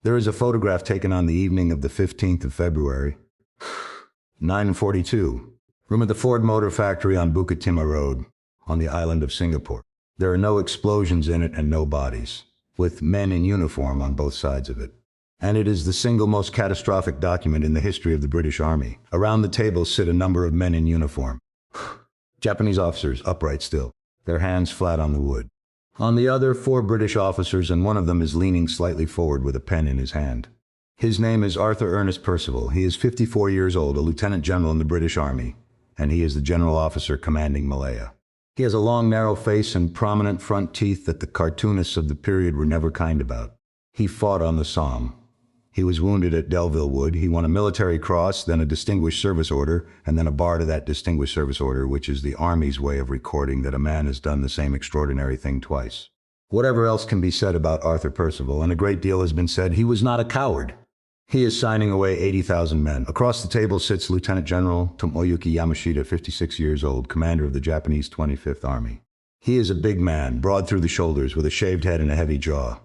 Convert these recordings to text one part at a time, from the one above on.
There is a photograph taken on the evening of the 15th of February, 9:42, room at the Ford Motor Factory on Bukit Timah Road, on the island of Singapore. There are no explosions in it and no bodies, with men in uniform on both sides of it. And it is the single most catastrophic document in the history of the British Army. Around the table sit a number of men in uniform. Japanese officers, upright still, their hands flat on the wood. On the other, 4 British officers, and one of them is leaning slightly forward with a pen in his hand. His name is Arthur Ernest Percival. He is 54 years old, a lieutenant general in the British Army, and he is the general officer commanding Malaya. He has a long, narrow face and prominent front teeth that the cartoonists of the period were never kind about. He fought on the Somme. He was wounded at Delville Wood. He won a military cross, then a Distinguished Service Order, and then a bar to that Distinguished Service Order, which is the Army's way of recording that a man has done the same extraordinary thing twice. Whatever else can be said about Arthur Percival, and a great deal has been said, he was not a coward. He is signing away 80,000 men. Across the table sits Lieutenant General Tomoyuki Yamashita, 56 years old, commander of the Japanese 25th Army. He is a big man, broad through the shoulders, with a shaved head and a heavy jaw.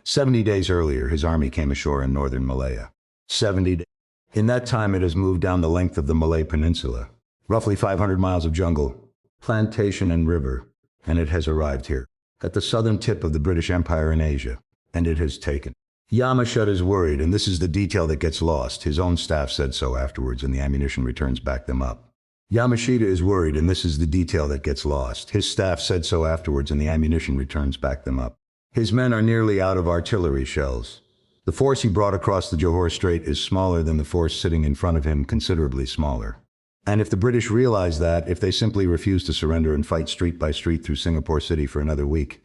70 days earlier, his army came ashore in northern Malaya. 70 days. In that time, it has moved down the length of the Malay Peninsula, roughly 500 miles of jungle, plantation and river, and it has arrived here, at the southern tip of the British Empire in Asia, and it has taken. Yamashita is worried, and this is the detail that gets lost. His own staff said so afterwards, and the ammunition returns back them up. Yamashita is worried, and this is the detail that gets lost. His staff said so afterwards, and the ammunition returns back them up. His men are nearly out of artillery shells. The force he brought across the Johor Strait is smaller than the force sitting in front of him, considerably smaller. And if the British realize that, if they simply refuse to surrender and fight street by street through Singapore City for another week,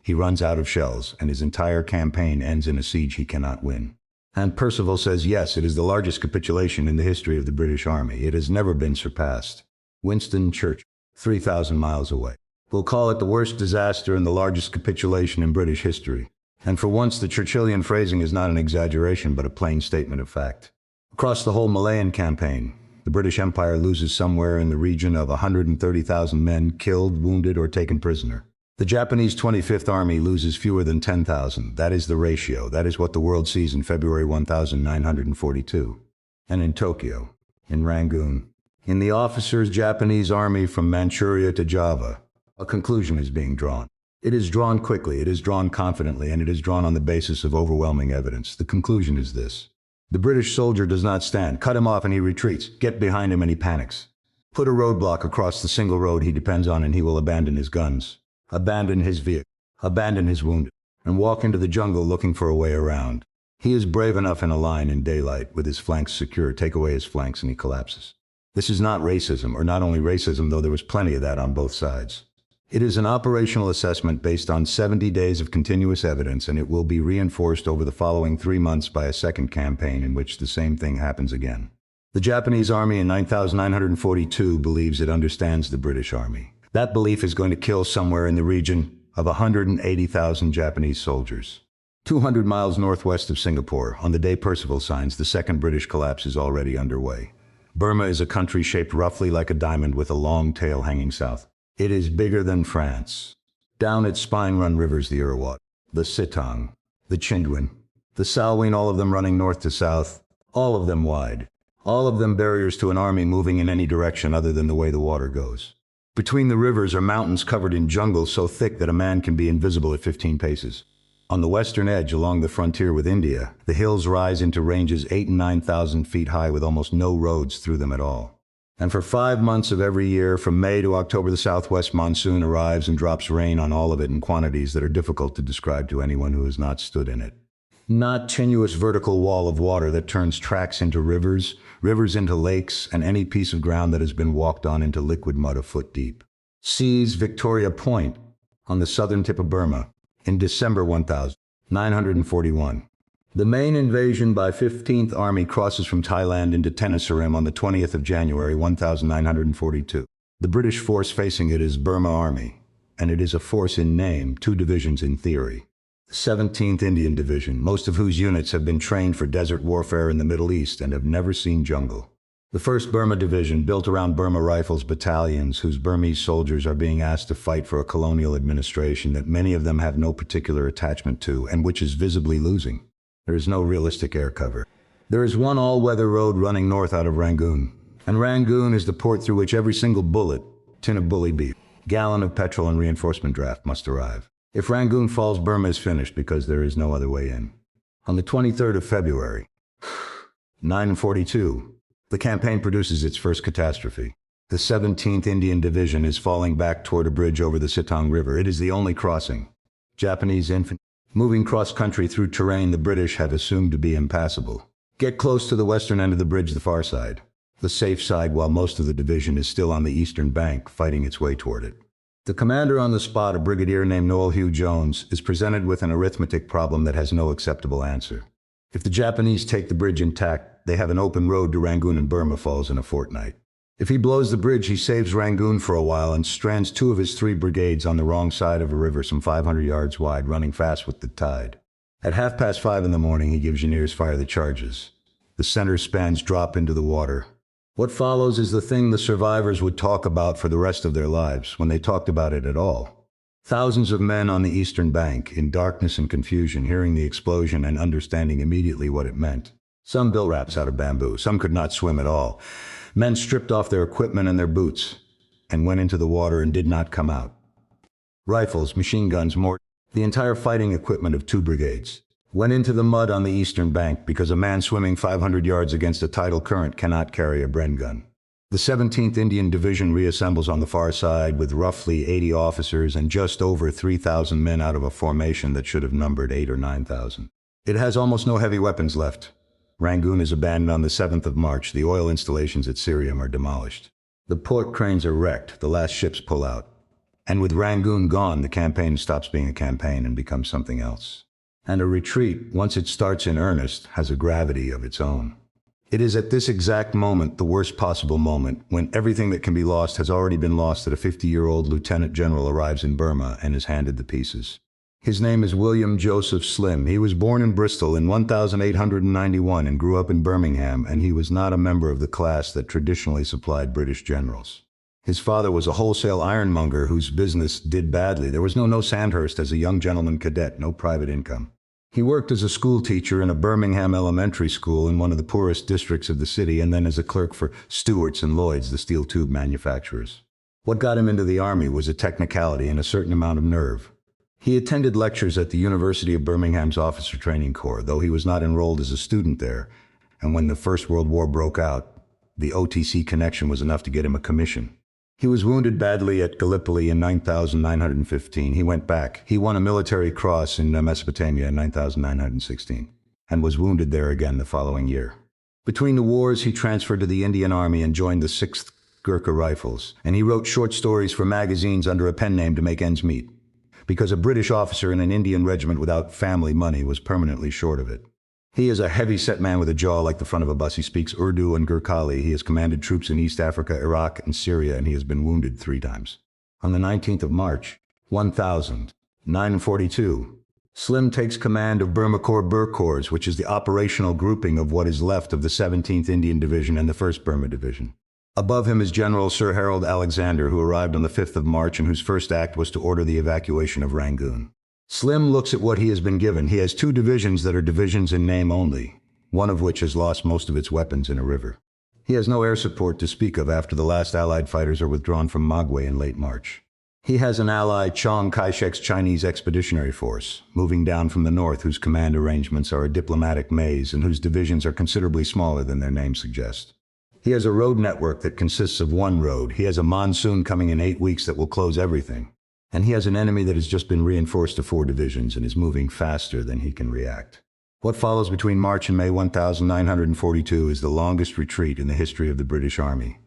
he runs out of shells, and his entire campaign ends in a siege he cannot win. And Percival says, yes, it is the largest capitulation in the history of the British Army. It has never been surpassed. Winston Churchill, 3,000 miles away, will call it the worst disaster and the largest capitulation in British history. And for once, the Churchillian phrasing is not an exaggeration, but a plain statement of fact. Across the whole Malayan campaign, the British Empire loses somewhere in the region of 130,000 men killed, wounded, or taken prisoner. The Japanese 25th Army loses fewer than 10,000. That is the ratio. That is what the world sees in February 1942. And in Tokyo, in Rangoon, in the officers' Japanese army from Manchuria to Java, a conclusion is being drawn. It is drawn quickly, it is drawn confidently, and it is drawn on the basis of overwhelming evidence. The conclusion is this. The British soldier does not stand. Cut him off and he retreats. Get behind him and he panics. Put a roadblock across the single road he depends on and he will abandon his guns, abandon his vehicle, abandon his wounded, and walk into the jungle looking for a way around. He is brave enough in a line in daylight, with his flanks secure. Take away his flanks and he collapses. This is not racism, or not only racism, though there was plenty of that on both sides. It is an operational assessment based on 70 days of continuous evidence, and it will be reinforced over the following 3 months by a second campaign in which the same thing happens again. The Japanese army in 9,942 believes it understands the British army. That belief is going to kill somewhere in the region of 180,000 Japanese soldiers. 200 miles northwest of Singapore, on the day Percival signs, the second British collapse is already underway. Burma is a country shaped roughly like a diamond with a long tail hanging south. It is bigger than France. Down its spine run rivers the Irrawaddy, the Sitang, the Chindwin, the Salween, all of them running north to south, all of them wide, all of them barriers to an army moving in any direction other than the way the water goes. Between the rivers are mountains covered in jungle so thick that a man can be invisible at 15 paces. On the western edge, along the frontier with India, the hills rise into ranges 8,000 and 9,000 feet high with almost no roads through them at all. And for 5 months of every year, from May to October, the southwest monsoon arrives and drops rain on all of it in quantities that are difficult to describe to anyone who has not stood in it. Not tenuous vertical wall of water that turns tracks into rivers, rivers into lakes, and any piece of ground that has been walked on into liquid mud a foot deep. Seas Victoria Point, on the southern tip of Burma, in December 1941. The main invasion by 15th Army crosses from Thailand into Tenasserim on the 20th of January 1942. The British force facing it is Burma Army, and it is a force in name, 2 divisions in theory. The 17th Indian Division, most of whose units have been trained for desert warfare in the Middle East and have never seen jungle. The 1st Burma Division, built around Burma Rifles battalions whose Burmese soldiers are being asked to fight for a colonial administration that many of them have no particular attachment to and which is visibly losing. There is no realistic air cover. There is one all-weather road running north out of Rangoon, and Rangoon is the port through which every single bullet, tin of bully beef, gallon of petrol and reinforcement draft must arrive. If Rangoon falls, Burma is finished because there is no other way in. On the 23rd of February, 942, the campaign produces its first catastrophe. The 17th Indian Division is falling back toward a bridge over the Sitang River. It is the only crossing. Japanese infantry moving cross-country through terrain the British have assumed to be impassable. Get close to the western end of the bridge, the far side, the safe side, while most of the division is still on the eastern bank, fighting its way toward it. The commander on the spot, a brigadier named Noel Hugh Jones, is presented with an arithmetic problem that has no acceptable answer. If the Japanese take the bridge intact, they have an open road to Rangoon, and Burma falls in a fortnight. If he blows the bridge, he saves Rangoon for a while and strands 2 of his 3 brigades on the wrong side of a river some 500 yards wide, running fast with the tide. At 5:30 in the morning, he gives engineers fire the charges. The center spans drop into the water. What follows is the thing the survivors would talk about for the rest of their lives, when they talked about it at all. Thousands of men on the eastern bank, in darkness and confusion, hearing the explosion and understanding immediately what it meant. Some built rafts out of bamboo, some could not swim at all. Men stripped off their equipment and their boots, and went into the water and did not come out. Rifles, machine guns, mortars, the entire fighting equipment of 2 brigades, went into the mud on the eastern bank because a man swimming 500 yards against a tidal current cannot carry a Bren gun. The 17th Indian Division reassembles on the far side with roughly 80 officers and just over 3,000 men out of a formation that should have numbered 8,000 or 9,000. It has almost no heavy weapons left. Rangoon is abandoned on the 7th of March. The oil installations at Syriam are demolished. The port cranes are wrecked. The last ships pull out. And with Rangoon gone, the campaign stops being a campaign and becomes something else. And a retreat, once it starts in earnest, has a gravity of its own. It is at this exact moment, the worst possible moment, when everything that can be lost has already been lost, that a 50-year-old lieutenant general arrives in Burma and is handed the pieces. His name is William Joseph Slim. He was born in Bristol in 1891 and grew up in Birmingham, and he was not a member of the class that traditionally supplied British generals. His father was a wholesale ironmonger whose business did badly. There was no Sandhurst as a young gentleman cadet, no private income. He worked as a school teacher in a Birmingham elementary school in one of the poorest districts of the city, and then as a clerk for Stewart's and Lloyd's, the steel tube manufacturers. What got him into the army was a technicality and a certain amount of nerve. He attended lectures at the University of Birmingham's Officer Training Corps, though he was not enrolled as a student there, and when the First World War broke out, the OTC connection was enough to get him a commission. He was wounded badly at Gallipoli in 9,915. He went back. He won a military cross in Mesopotamia in 9,916, and was wounded there again the following year. Between the wars, he transferred to the Indian Army and joined the 6th Gurkha Rifles, and he wrote short stories for magazines under a pen name to make ends meet, because a British officer in an Indian regiment without family money was permanently short of it. He is a heavy-set man with a jaw like the front of a bus. He speaks Urdu and Gurkhali. He has commanded troops in East Africa, Iraq, and Syria, and he has been wounded 3 times. On the 19th of March, 1942, Slim takes command of Burma Corps Boer Corps, which is the operational grouping of what is left of the 17th Indian Division and the 1st Burma Division. Above him is General Sir Harold Alexander, who arrived on the 5th of March and whose first act was to order the evacuation of Rangoon. Slim looks at what he has been given. He has 2 divisions that are divisions in name only, one of which has lost most of its weapons in a river. He has no air support to speak of after the last Allied fighters are withdrawn from Magwe in late March. He has an ally, Chiang Kai-shek's Chinese Expeditionary Force, moving down from the north, whose command arrangements are a diplomatic maze and whose divisions are considerably smaller than their name suggests. He has a road network that consists of 1 road. He has a monsoon coming in 8 weeks that will close everything. And he has an enemy that has just been reinforced to 4 divisions and is moving faster than he can react. What follows between March and May 1942 is the longest retreat in the history of the British Army.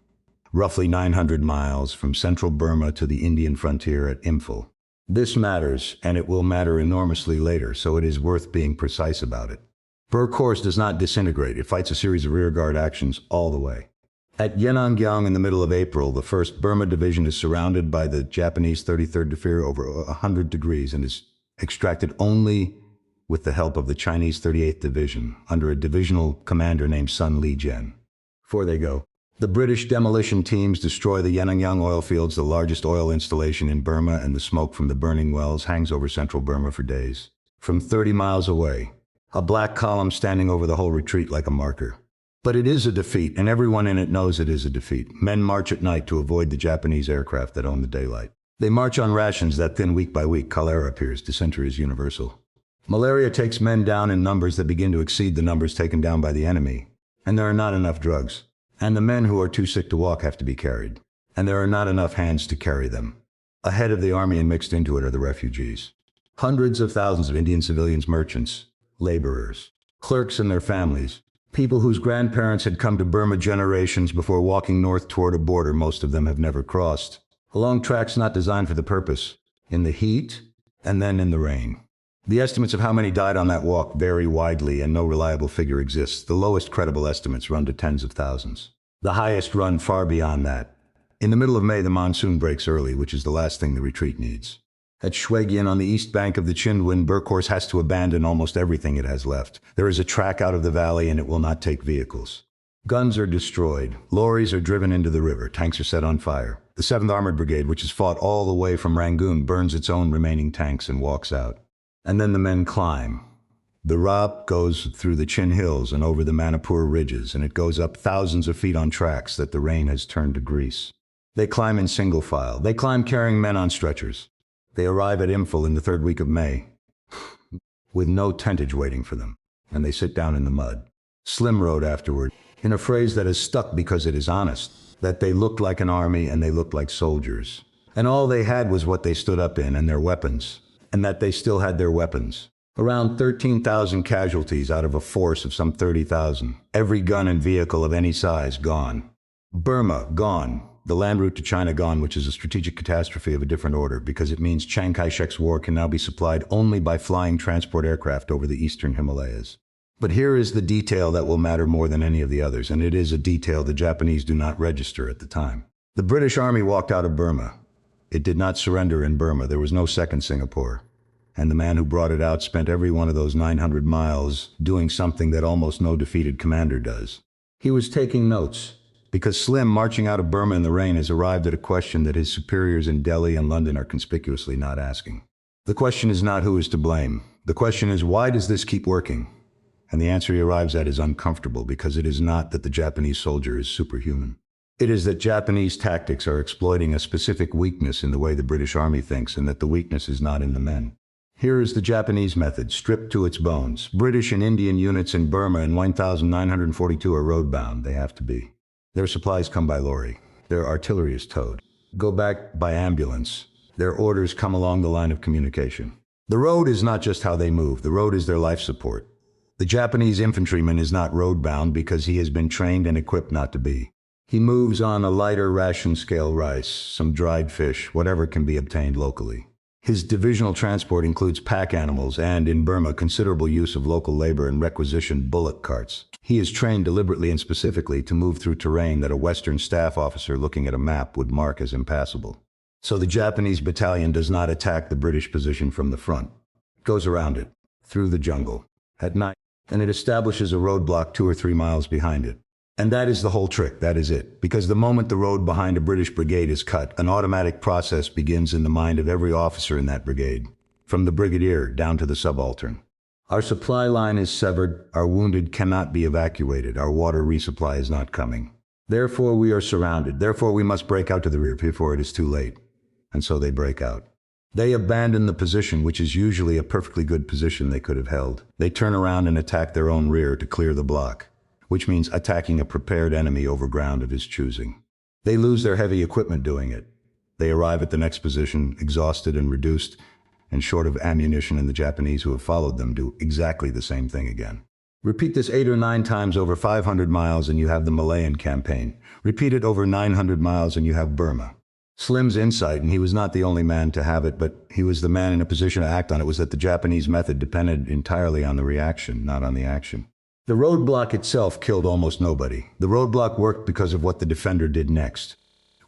Roughly 900 miles from central Burma to the Indian frontier at Imphal. This matters, and it will matter enormously later, so it is worth being precise about it. Boer Corps does not disintegrate. It fights a series of rearguard actions all the way. At Yenangyang in the middle of April, the 1st Burma Division is surrounded by the Japanese 33rd Defense over 100 degrees and is extracted only with the help of the Chinese 38th Division under a divisional commander named Sun Li-jen. Before they go, the British demolition teams destroy the Yenangyang oil fields, the largest oil installation in Burma, and the smoke from the burning wells hangs over central Burma for days. From 30 miles away, A black column standing over the whole retreat like a marker. But it is a defeat, and everyone in it knows it is a defeat. Men march at night to avoid the Japanese aircraft that own the daylight. They march on rations that thin week by week. Cholera appears. Dysentery is universal. Malaria takes men down in numbers that begin to exceed the numbers taken down by the enemy. And there are not enough drugs. And the men who are too sick to walk have to be carried. And there are not enough hands to carry them. Ahead of the army and mixed into it are the refugees. Hundreds of thousands of Indian civilians, merchants, laborers, clerks and their families, people whose grandparents had come to Burma generations before walking north toward a border most of them have never crossed, along tracks not designed for the purpose, in the heat and then in the rain. The estimates of how many died on that walk vary widely and no reliable figure exists. The lowest credible estimates run to tens of thousands. The highest run far beyond that. In the middle of May, the monsoon breaks early, which is the last thing the retreat needs. At Schwegien on the east bank of the Chindwin, Burkhorst has to abandon almost everything it has left. There is a track out of the valley and it will not take vehicles. Guns are destroyed. Lorries are driven into the river. Tanks are set on fire. The 7th Armored Brigade, which has fought all the way from Rangoon, burns its own remaining tanks and walks out. And then the men climb. The route goes through the Chin Hills and over the Manipur ridges, and it goes up thousands of feet on tracks that the rain has turned to grease. They climb in single file. They climb carrying men on stretchers. They arrive at Imphal in the 3rd week of May, with no tentage waiting for them, and they sit down in the mud. Slim wrote afterward, in a phrase that has stuck because it is honest, that they looked like an army and they looked like soldiers. And all they had was what they stood up in and their weapons, and that they still had their weapons. Around 13,000 casualties out of a force of some 30,000. Every gun and vehicle of any size gone. Burma gone. The land route to China gone, which is a strategic catastrophe of a different order, because it means Chiang Kai-shek's war can now be supplied only by flying transport aircraft over the eastern Himalayas. But here is the detail that will matter more than any of the others, and it is a detail the Japanese do not register at the time. The British Army walked out of Burma. It did not surrender in Burma. There was no second Singapore. And the man who brought it out spent every one of those 900 miles doing something that almost no defeated commander does. He was taking notes. Because Slim, marching out of Burma in the rain, has arrived at a question that his superiors in Delhi and London are conspicuously not asking. The question is not who is to blame. The question is, why does this keep working? And the answer he arrives at is uncomfortable, because it is not that the Japanese soldier is superhuman. It is that Japanese tactics are exploiting a specific weakness in the way the British Army thinks, and that the weakness is not in the men. Here is the Japanese method, stripped to its bones. British and Indian units in Burma in 1942 are roadbound. They have to be. Their supplies come by lorry. Their artillery is towed. Go back by ambulance. Their orders come along the line of communication. The road is not just how they move. The road is their life support. The Japanese infantryman is not roadbound because he has been trained and equipped not to be. He moves on a lighter ration scale rice, some dried fish, whatever can be obtained locally. His divisional transport includes pack animals and, in Burma, considerable use of local labor and requisitioned bullock carts. He is trained deliberately and specifically to move through terrain that a Western staff officer looking at a map would mark as impassable. So the Japanese battalion does not attack the British position from the front. It goes around it, through the jungle, at night, and it establishes a roadblock 2 or 3 miles behind it. And that is the whole trick, that is it. Because the moment the road behind a British brigade is cut, an automatic process begins in the mind of every officer in that brigade, from the brigadier down to the subaltern. Our supply line is severed, our wounded cannot be evacuated, our water resupply is not coming. Therefore we are surrounded, therefore we must break out to the rear before it is too late. And so they break out. They abandon the position, which is usually a perfectly good position they could have held. They turn around and attack their own rear to clear the block, which means attacking a prepared enemy over ground of his choosing. They lose their heavy equipment doing it. They arrive at the next position, exhausted and reduced, and short of ammunition, and the Japanese who have followed them do exactly the same thing again. Repeat this 8 or 9 times over 500 miles and you have the Malayan campaign. Repeat it over 900 miles and you have Burma. Slim's insight, and he was not the only man to have it, but he was the man in a position to act on it, was that the Japanese method depended entirely on the reaction, not on the action. The roadblock itself killed almost nobody. The roadblock worked because of what the defender did next,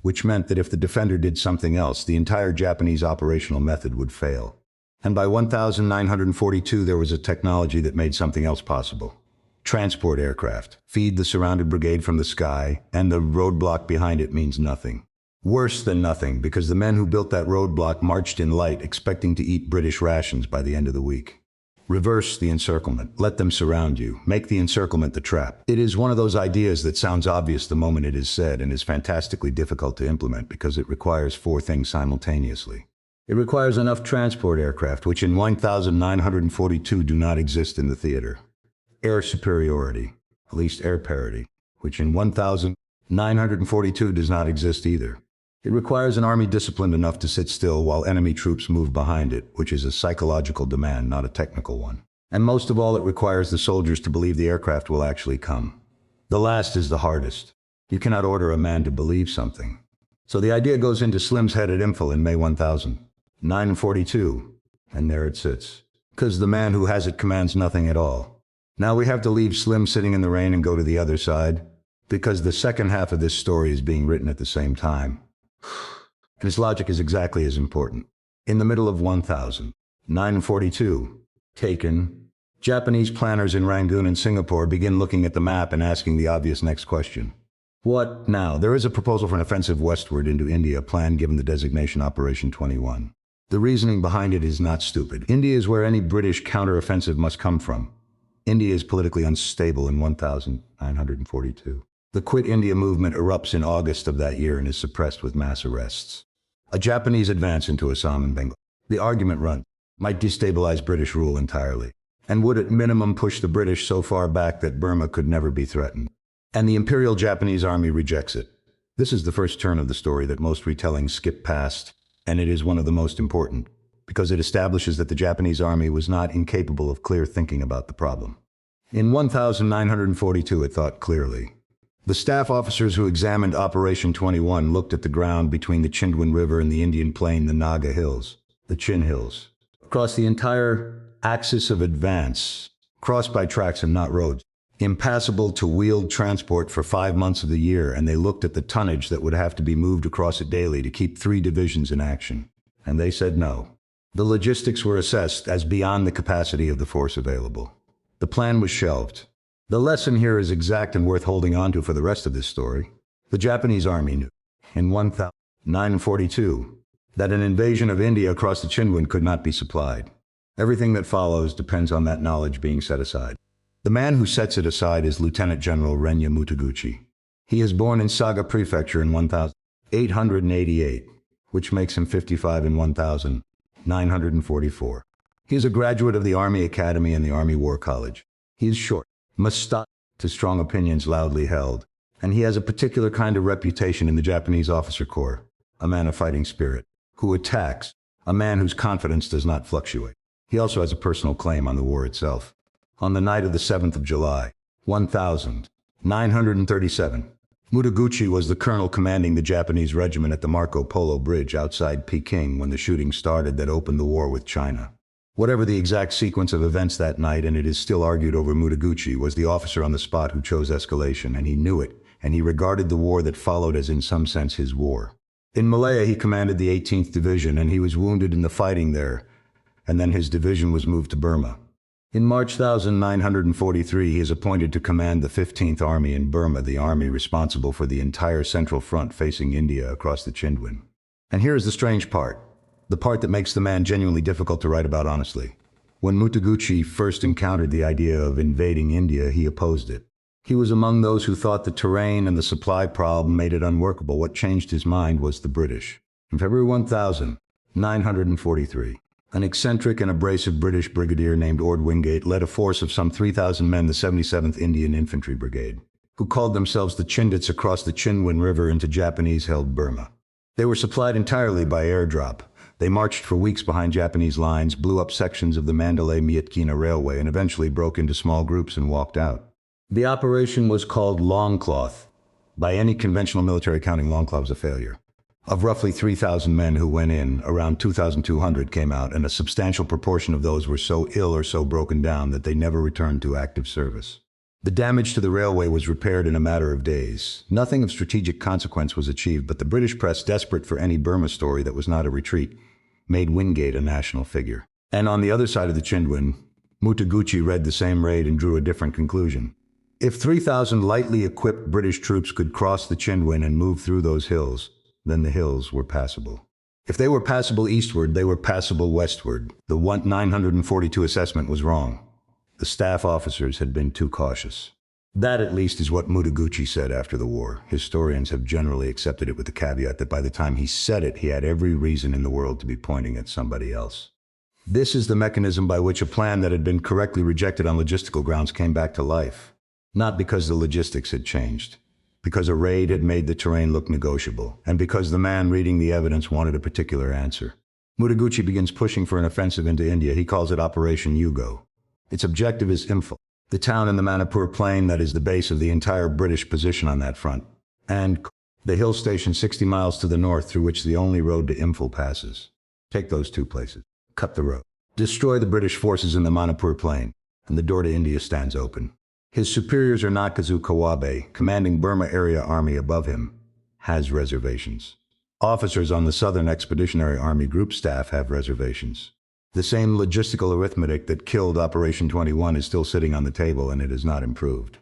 which meant that if the defender did something else, the entire Japanese operational method would fail. And by 1942, there was a technology that made something else possible. Transport aircraft. Feed the surrounded brigade from the sky, and the roadblock behind it means nothing. Worse than nothing, because the men who built that roadblock marched in light, expecting to eat British rations by the end of the week. Reverse the encirclement. Let them surround you. Make the encirclement the trap. It is one of those ideas that sounds obvious the moment it is said and is fantastically difficult to implement because it requires four things simultaneously. It requires enough transport aircraft, which in 1942 do not exist in the theater. Air superiority, at least air parity, which in 1942 does not exist either. It requires an army disciplined enough to sit still while enemy troops move behind it, which is a psychological demand, not a technical one. And most of all, it requires the soldiers to believe the aircraft will actually come. The last is the hardest. You cannot order a man to believe something. So the idea goes into Slim's head at Imphal in May 1942, and there it sits. Because the man who has it commands nothing at all. Now we have to leave Slim sitting in the rain and go to the other side, because the second half of this story is being written at the same time. And his logic is exactly as important. In the middle of 1942, taken, Japanese planners in Rangoon and Singapore begin looking at the map and asking the obvious next question. What now? There is a proposal for an offensive westward into India planned given the designation Operation 21. The reasoning behind it is not stupid. India is where any British counteroffensive must come from. India is politically unstable in 1942. The Quit India movement erupts in August of that year and is suppressed with mass arrests. A Japanese advance into Assam and Bengal. The argument runs, might destabilize British rule entirely, and would at minimum push the British so far back that Burma could never be threatened. And the Imperial Japanese Army rejects it. This is the first turn of the story that most retellings skip past, and it is one of the most important, because it establishes that the Japanese Army was not incapable of clear thinking about the problem. In 1942, it thought clearly. The staff officers who examined Operation 21 looked at the ground between the Chindwin River and the Indian Plain, the Naga Hills, the Chin Hills. Across the entire axis of advance, crossed by tracks and not roads, impassable to wheeled transport for 5 months of the year, and they looked at the tonnage that would have to be moved across it daily to keep 3 divisions in action. And they said no. The logistics were assessed as beyond the capacity of the force available. The plan was shelved. The lesson here is exact and worth holding on to for the rest of this story. The Japanese Army knew, in 1942, that an invasion of India across the Chindwin could not be supplied. Everything that follows depends on that knowledge being set aside. The man who sets it aside is Lieutenant General Renya Mutaguchi. He is born in Saga Prefecture in 1888, which makes him 55 in 1944. He is a graduate of the Army Academy and the Army War College. He is short, moustache, to strong opinions loudly held, and he has a particular kind of reputation in the Japanese officer corps, a man of fighting spirit, who attacks, a man whose confidence does not fluctuate. He also has a personal claim on the war itself. On the night of the 7th of July, 1937, Mutaguchi was the colonel commanding the Japanese regiment at the Marco Polo Bridge outside Peking when the shooting started that opened the war with China. Whatever the exact sequence of events that night, and it is still argued over, Mutaguchi was the officer on the spot who chose escalation, and he knew it, and he regarded the war that followed as in some sense his war. In Malaya, he commanded the 18th Division, and he was wounded in the fighting there, and then his division was moved to Burma. In March 1943, he is appointed to command the 15th Army in Burma, the army responsible for the entire Central Front facing India across the Chindwin. And here is the strange part. The part that makes the man genuinely difficult to write about honestly. When Mutaguchi first encountered the idea of invading India, he opposed it. He was among those who thought the terrain and the supply problem made it unworkable. What changed his mind was the British. In February 1943, an eccentric and abrasive British brigadier named Wingate led a force of some 3,000 men, the 77th Indian Infantry Brigade, who called themselves the Chindits, across the Chindwin River into Japanese-held Burma. They were supplied entirely by airdrop. They marched for weeks behind Japanese lines, blew up sections of the Mandalay-Mietkina Railway, and eventually broke into small groups and walked out. The operation was called Longcloth. By any conventional military accounting, Longcloth was a failure. Of roughly 3,000 men who went in, around 2,200 came out, and a substantial proportion of those were so ill or so broken down that they never returned to active service. The damage to the railway was repaired in a matter of days. Nothing of strategic consequence was achieved, but the British press, desperate for any Burma story that was not a retreat, made Wingate a national figure. And on the other side of the Chindwin, Mutaguchi read the same raid and drew a different conclusion. If 3,000 lightly equipped British troops could cross the Chindwin and move through those hills, then the hills were passable. If they were passable eastward, they were passable westward. The 942 assessment was wrong. The staff officers had been too cautious. That, at least, is what Mutaguchi said after the war. Historians have generally accepted it with the caveat that by the time he said it, he had every reason in the world to be pointing at somebody else. This is the mechanism by which a plan that had been correctly rejected on logistical grounds came back to life. Not because the logistics had changed, because a raid had made the terrain look negotiable, and because the man reading the evidence wanted a particular answer. Mutaguchi begins pushing for an offensive into India. He calls it Operation Yugo. Its objective is Imphal, the town in the Manipur Plain that is the base of the entire British position on that front, and the hill station 60 miles to the north through which the only road to Imphal passes. Take those two places. Cut the road. Destroy the British forces in the Manipur Plain, and the door to India stands open. His superiors are Nakazu Kawabe, commanding Burma Area Army above him, has reservations. Officers on the Southern Expeditionary Army Group staff have reservations. The same logistical arithmetic that killed Operation 21 is still sitting on the table, and it has not improved.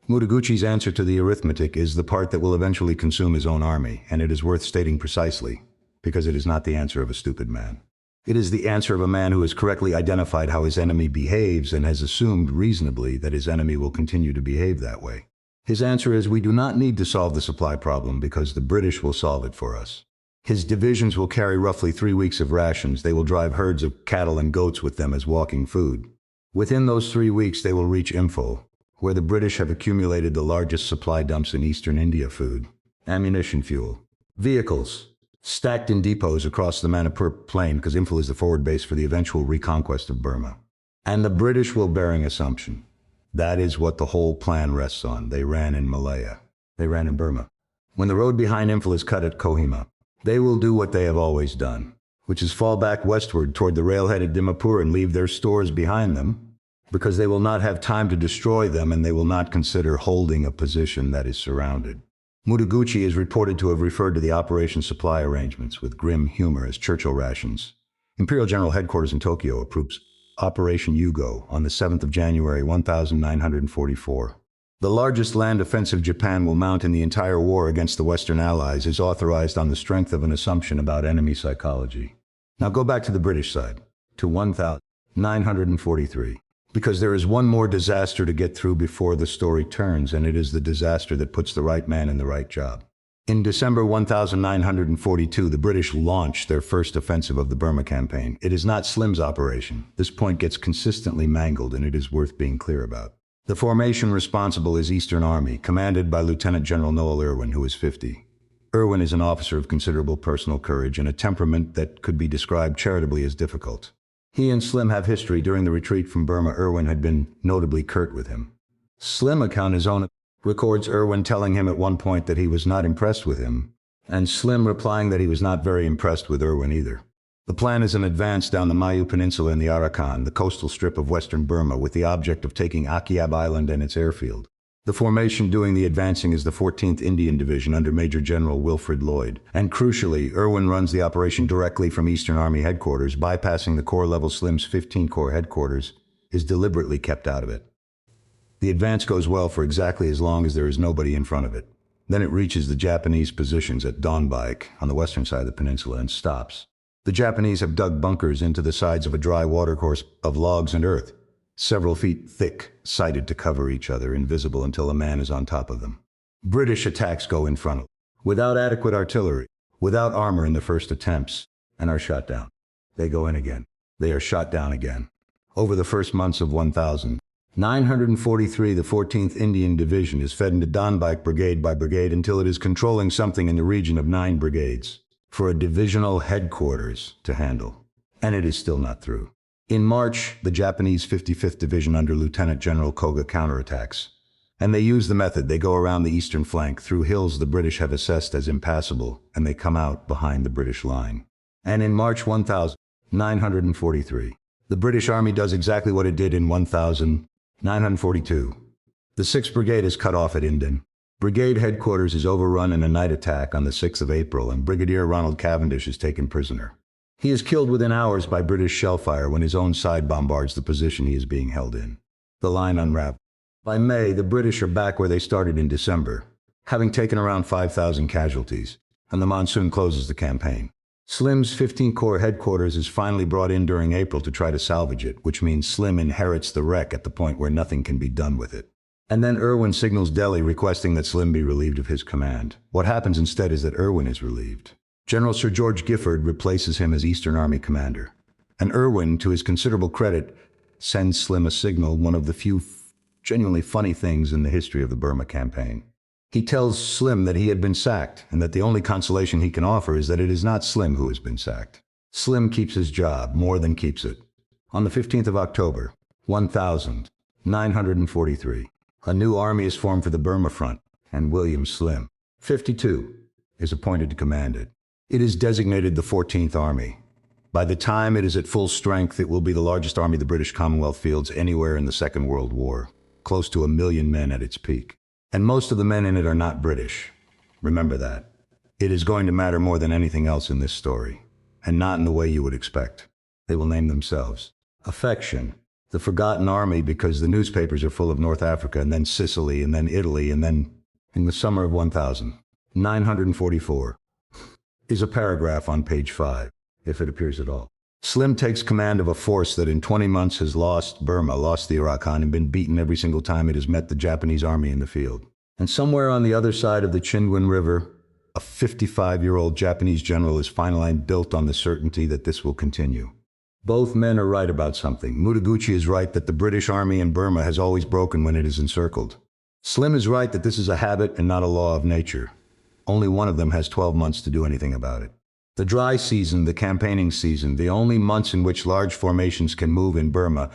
Mutaguchi's answer to the arithmetic is the part that will eventually consume his own army, and it is worth stating precisely, because it is not the answer of a stupid man. It is the answer of a man who has correctly identified how his enemy behaves and has assumed reasonably that his enemy will continue to behave that way. His answer is, we do not need to solve the supply problem because the British will solve it for us. His divisions will carry roughly 3 weeks of rations. They will drive herds of cattle and goats with them as walking food. Within those 3 weeks, they will reach Imphal, where the British have accumulated the largest supply dumps in eastern India: food, ammunition, fuel, vehicles, stacked in depots across the Manipur Plain, because Imphal is the forward base for the eventual reconquest of Burma. And the British will bearing assumption. That is what the whole plan rests on. They ran in Malaya. They ran in Burma. When the road behind Imphal is cut at Kohima, they will do what they have always done, which is fall back westward toward the railhead at Dimapur and leave their stores behind them, because they will not have time to destroy them and they will not consider holding a position that is surrounded. Mutaguchi is reported to have referred to the operation supply arrangements with grim humor as Churchill rations. Imperial General Headquarters in Tokyo approves Operation Yugo on the 7th of January 1944. The largest land offensive Japan will mount in the entire war against the Western Allies is authorized on the strength of an assumption about enemy psychology. Now go back to the British side, to 1943. Because there is one more disaster to get through before the story turns, and it is the disaster that puts the right man in the right job. In December 1942, the British launched their first offensive of the Burma campaign. It is not Slim's operation. This point gets consistently mangled, and it is worth being clear about. The formation responsible is Eastern Army, commanded by Lieutenant General Noel Irwin, who is 50. Irwin is an officer of considerable personal courage and a temperament that could be described charitably as difficult. He and Slim have history. During the retreat from Burma, Irwin had been notably curt with him. Slim account his own records Irwin telling him at one point that he was not impressed with him, and Slim replying that he was not very impressed with Irwin either. The plan is an advance down the Mayu Peninsula in the Arakan, the coastal strip of western Burma, with the object of taking Akiab Island and its airfield. The formation doing the advancing is the 14th Indian Division under Major General Wilfred Lloyd. And crucially, Irwin runs the operation directly from Eastern Army headquarters, bypassing the Corps level. Slim's 15 Corps headquarters is deliberately kept out of it. The advance goes well for exactly as long as there is nobody in front of it. Then it reaches the Japanese positions at Donbaik on the western side of the peninsula and stops. The Japanese have dug bunkers into the sides of a dry watercourse of logs and earth, several feet thick, sighted to cover each other, invisible until a man is on top of them. British attacks go in front of, without adequate artillery, without armor in the first attempts, and are shot down. They go in again. They are shot down again. Over the first months of 1943, the 14th Indian Division is fed into Donbaik brigade by brigade until it is controlling something in the region of 9 brigades for a divisional headquarters to handle. And it is still not through. In March, the Japanese 55th Division under Lieutenant General Koga counterattacks. And they use the method. They go around the eastern flank through hills the British have assessed as impassable, and they come out behind the British line. And in March 1943, the British Army does exactly what it did in 1942. The 6th Brigade is cut off at Indon. Brigade headquarters is overrun in a night attack on the 6th of April, and Brigadier Ronald Cavendish is taken prisoner. He is killed within hours by British shellfire when his own side bombards the position he is being held in. The line unravels. By May, the British are back where they started in December, having taken around 5,000 casualties, and the monsoon closes the campaign. Slim's 15-Corps headquarters is finally brought in during April to try to salvage it, which means Slim inherits the wreck at the point where nothing can be done with it. And then Irwin signals Delhi requesting that Slim be relieved of his command. What happens instead is that Irwin is relieved. General Sir George Gifford replaces him as Eastern Army commander. And Irwin, to his considerable credit, sends Slim a signal, one of the few genuinely funny things in the history of the Burma campaign. He tells Slim that he had been sacked, and that the only consolation he can offer is that it is not Slim who has been sacked. Slim keeps his job, more than keeps it. On the 15th of October, 1943, a new army is formed for the Burma front, and William Slim, 52, is appointed to command it. It is designated the 14th Army. By the time it is at full strength, it will be the largest army the British Commonwealth fields anywhere in the Second World War, close to 1 million men at its peak. And most of the men in it are not British. Remember that. It is going to matter more than anything else in this story, and not in the way you would expect. They will name themselves Affection, the Forgotten Army, because the newspapers are full of North Africa, and then Sicily, and then Italy, and then, in the summer of 1944, is a paragraph on page 5, if it appears at all. Slim takes command of a force that in 20 months has lost Burma, lost the Arakan, and been beaten every single time it has met the Japanese army in the field. And somewhere on the other side of the Chindits River, a 55-year-old Japanese general is finally built on the certainty that this will continue. Both men are right about something. Mutaguchi is right that the British army in Burma has always broken when it is encircled. Slim is right that this is a habit and not a law of nature. Only one of them has 12 months to do anything about it. The dry season, the campaigning season, the only months in which large formations can move in Burma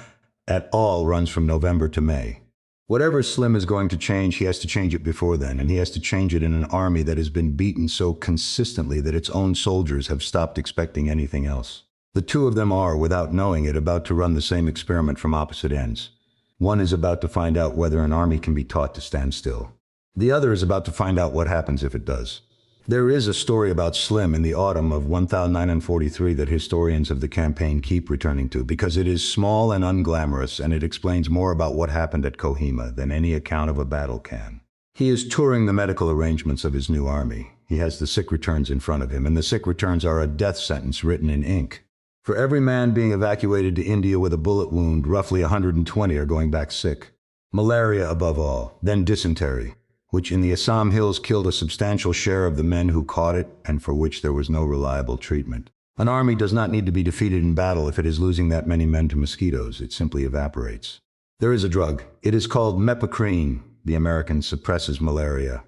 at all, runs from November to May. Whatever Slim is going to change, he has to change it before then, and he has to change it in an army that has been beaten so consistently that its own soldiers have stopped expecting anything else. The two of them are, without knowing it, about to run the same experiment from opposite ends. One is about to find out whether an army can be taught to stand still. The other is about to find out what happens if it does. There is a story about Slim in the autumn of 1943 that historians of the campaign keep returning to because it is small and unglamorous, and it explains more about what happened at Kohima than any account of a battle can. He is touring the medical arrangements of his new army. He has the sick returns in front of him, and the sick returns are a death sentence written in ink. For every man being evacuated to India with a bullet wound, roughly 120 are going back sick. Malaria above all, then dysentery, which in the Assam hills killed a substantial share of the men who caught it and for which there was no reliable treatment. An army does not need to be defeated in battle if it is losing that many men to mosquitoes. It simply evaporates. There is a drug. It is called mepicrine. The American suppresses malaria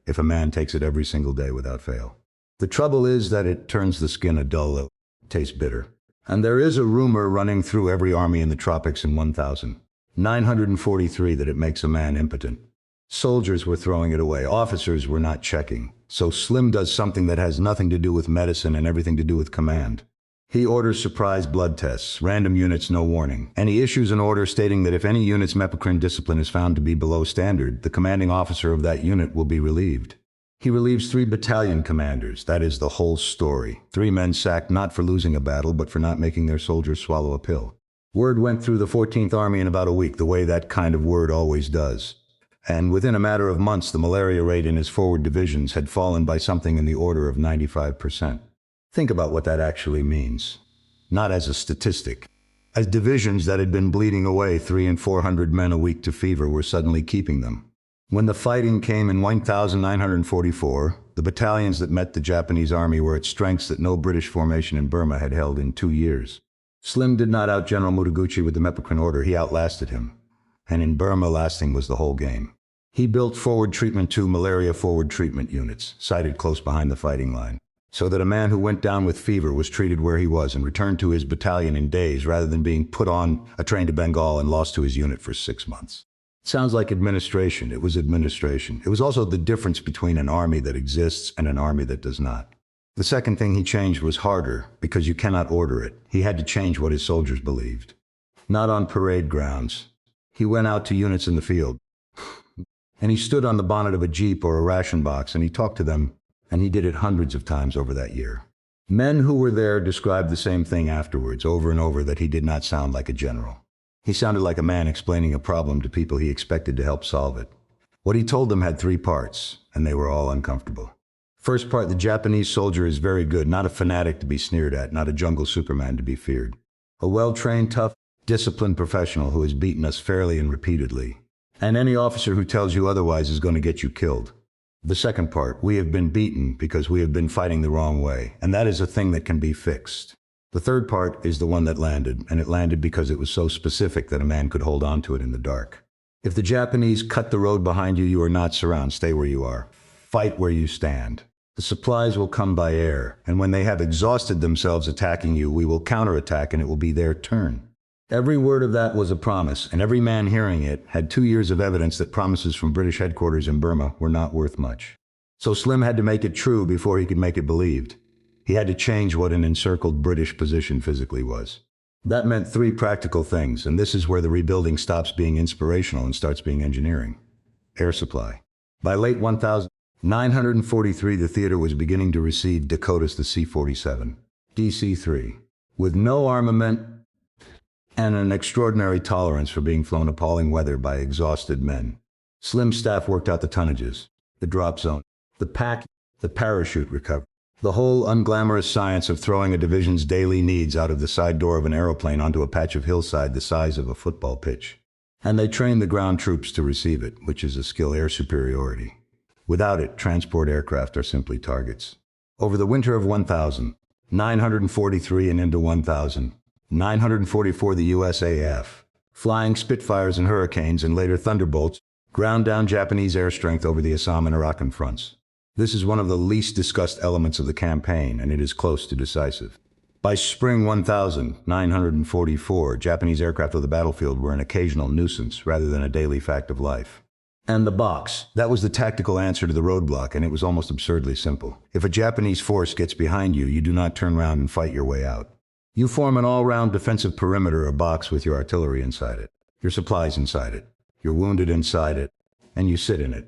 if a man takes it every single day without fail. The trouble is that it turns the skin a dull, tastes bitter. And there is a rumor running through every army in the tropics in 1943 that it makes a man impotent. Soldiers were throwing it away. Officers were not checking. So Slim does something that has nothing to do with medicine and everything to do with command. He orders surprise blood tests, random units, no warning. And he issues an order stating that if any unit's mepicrine discipline is found to be below standard, the commanding officer of that unit will be relieved. He relieves 3 battalion commanders. That is the whole story. 3 men sacked not for losing a battle, but for not making their soldiers swallow a pill. Word went through the 14th Army in about a week, the way that kind of word always does. And within a matter of months, the malaria rate in his forward divisions had fallen by something in the order of 95%. Think about what that actually means. Not as a statistic. As divisions that had been bleeding away 300 and 400 men a week to fever were suddenly keeping them. When the fighting came in 1944, the battalions that met the Japanese army were at strengths that no British formation in Burma had held in 2 years. Slim did not out General Mutaguchi with the mepicrine order. He outlasted him. And in Burma, lasting was the whole game. He built forward treatment 2 malaria forward treatment units, sited close behind the fighting line, so that a man who went down with fever was treated where he was and returned to his battalion in days rather than being put on a train to Bengal and lost to his unit for 6 months. Sounds like administration. It was administration. It was also the difference between an army that exists and an army that does not. The second thing he changed was harder, because you cannot order it. He had to change what his soldiers believed. Not on parade grounds. He went out to units in the field. And he stood on the bonnet of a jeep or a ration box and he talked to them, and he did it hundreds of times over that year. Men who were there described the same thing afterwards, over and over, that he did not sound like a general. He sounded like a man explaining a problem to people he expected to help solve it. What he told them had 3 parts, and they were all uncomfortable. First part, the Japanese soldier is very good, not a fanatic to be sneered at, not a jungle Superman to be feared. A well-trained, tough, disciplined professional who has beaten us fairly and repeatedly. And any officer who tells you otherwise is going to get you killed. The second part, we have been beaten because we have been fighting the wrong way, and that is a thing that can be fixed. The third part is the one that landed, and it landed because it was so specific that a man could hold on to it in the dark. If the Japanese cut the road behind you, you are not surrounded. Stay where you are. Fight where you stand. The supplies will come by air, and when they have exhausted themselves attacking you, we will counterattack and it will be their turn. Every word of that was a promise, and every man hearing it had 2 years of evidence that promises from British headquarters in Burma were not worth much. So Slim had to make it true before he could make it believed. He had to change what an encircled British position physically was. That meant 3 practical things, and this is where the rebuilding stops being inspirational and starts being engineering. Air supply. By late 1943, the theater was beginning to receive Dakotas the C-47, DC-3, with no armament and an extraordinary tolerance for being flown appalling weather by exhausted men. Slim's staff worked out the tonnages, the drop zone, the pack, the parachute recovery, the whole unglamorous science of throwing a division's daily needs out of the side door of an aeroplane onto a patch of hillside the size of a football pitch. And they trained the ground troops to receive it, which is a skill air superiority. Without it, transport aircraft are simply targets. Over the winter of 1943 and into 1944, the USAF, flying Spitfires and Hurricanes and later Thunderbolts, ground down Japanese air strength over the Assam and Arakan fronts. This is one of the least discussed elements of the campaign, and it is close to decisive. By spring 1944, Japanese aircraft of the battlefield were an occasional nuisance rather than a daily fact of life. And the box. That was the tactical answer to the roadblock, and it was almost absurdly simple. If a Japanese force gets behind you, you do not turn around and fight your way out. You form an all-round defensive perimeter or box with your artillery inside it, your supplies inside it, your wounded inside it, and you sit in it.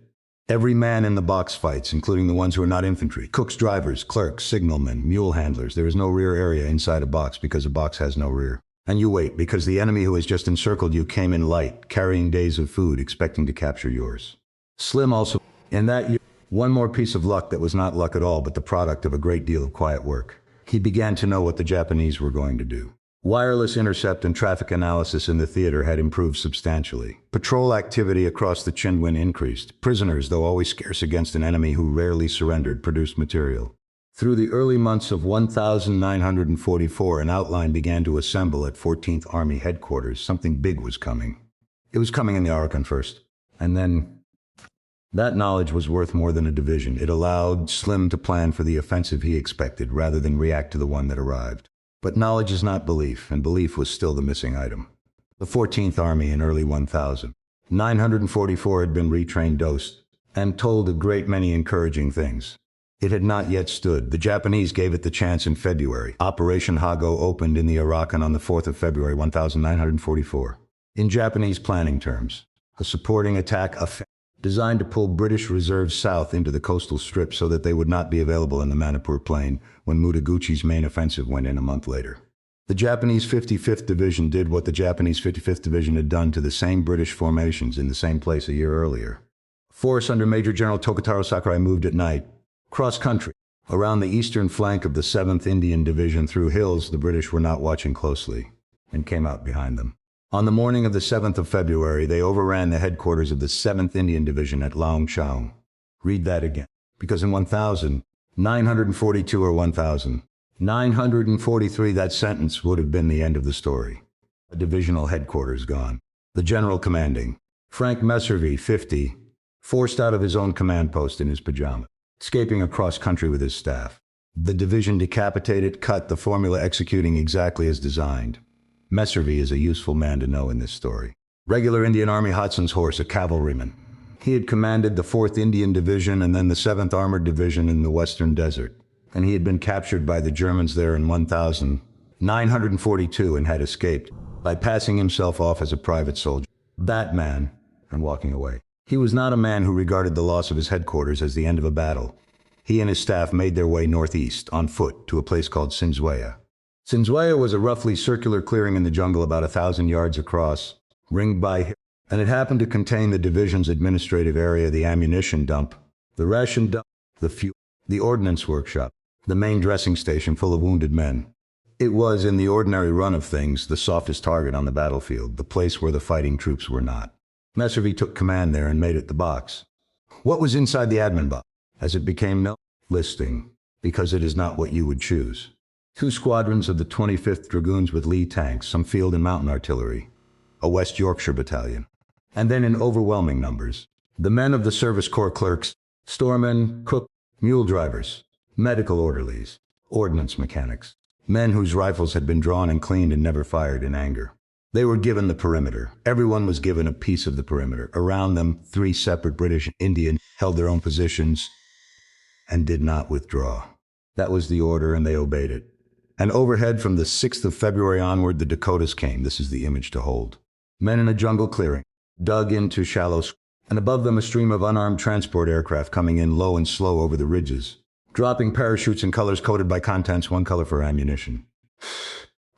Every man in the box fights, including the ones who are not infantry, cooks, drivers, clerks, signalmen, mule handlers. There is no rear area inside a box because a box has no rear. And you wait because the enemy who has just encircled you came in light, carrying days of food, expecting to capture yours. Slim also, in that year, one more piece of luck that was not luck at all, but the product of a great deal of quiet work. He began to know what the Japanese were going to do. Wireless intercept and traffic analysis in the theater had improved substantially. Patrol activity across the Chindits increased. Prisoners, though always scarce against an enemy who rarely surrendered, produced material. Through the early months of 1944, an outline began to assemble at 14th Army headquarters. Something big was coming. It was coming in the Arakan first, and then that knowledge was worth more than a division. It allowed Slim to plan for the offensive he expected rather than react to the one that arrived. But knowledge is not belief, and belief was still the missing item. The 14th Army in early 1944 had been retrained, dosed, and told a great many encouraging things. It had not yet stood. The Japanese gave it the chance in February. Operation Hago opened in the Arakan on the 4th of February 1944. In Japanese planning terms, a supporting attack designed to pull British reserves south into the coastal strip so that they would not be available in the Manipur Plain when Mutaguchi's main offensive went in a month later. The Japanese 55th Division did what the Japanese 55th Division had done to the same British formations in the same place a year earlier. Force under Major General Tokataro Sakurai moved at night, cross-country, around the eastern flank of the 7th Indian Division through hills the British were not watching closely, and came out behind them. On the morning of the 7th of February, they overran the headquarters of the 7th Indian Division at Laungchaung. Read that again, because in 1942 or 1943, that sentence would have been the end of the story. A divisional headquarters gone. The general commanding, Frank Messervy, 50, forced out of his own command post in his pajamas, escaping across country with his staff. The division decapitated, cut, the formula executing exactly as designed. Messervy is a useful man to know in this story. Regular Indian Army Hodson's horse, a cavalryman. He had commanded the 4th Indian Division and then the 7th Armored Division in the Western Desert, and he had been captured by the Germans there in 1942 and had escaped by passing himself off as a private soldier. That man, and walking away. He was not a man who regarded the loss of his headquarters as the end of a battle. He and his staff made their way northeast, on foot, to a place called Sinzwaya. Sinzwaya was a roughly circular clearing in the jungle about 1,000 yards across, ringed by hills, and it happened to contain the division's administrative area, the ammunition dump, the ration dump, the fuel, The ordnance workshop, the main dressing station full of wounded men. It was, in the ordinary run of things, the softest target on the battlefield, the place where the fighting troops were not. Messervy took command there and made it the box. What was inside the admin box? As it became known, listing, because it is not what you would choose. 2 squadrons of the 25th Dragoons with Lee tanks, some field and mountain artillery, a West Yorkshire battalion, and then in overwhelming numbers, the men of the service corps clerks, storemen, cook, mule drivers, medical orderlies, ordnance mechanics, men whose rifles had been drawn and cleaned and never fired in anger. They were given the perimeter. Everyone was given a piece of the perimeter. Around them, 3 separate British and Indian held their own positions and did not withdraw. That was the order, and they obeyed it. And overhead from the 6th of February onward, the Dakotas came. This is the image to hold. Men in a jungle clearing, dug into shallow, and above them a stream of unarmed transport aircraft coming in low and slow over the ridges, dropping parachutes in colors coded by contents, 1 color for ammunition,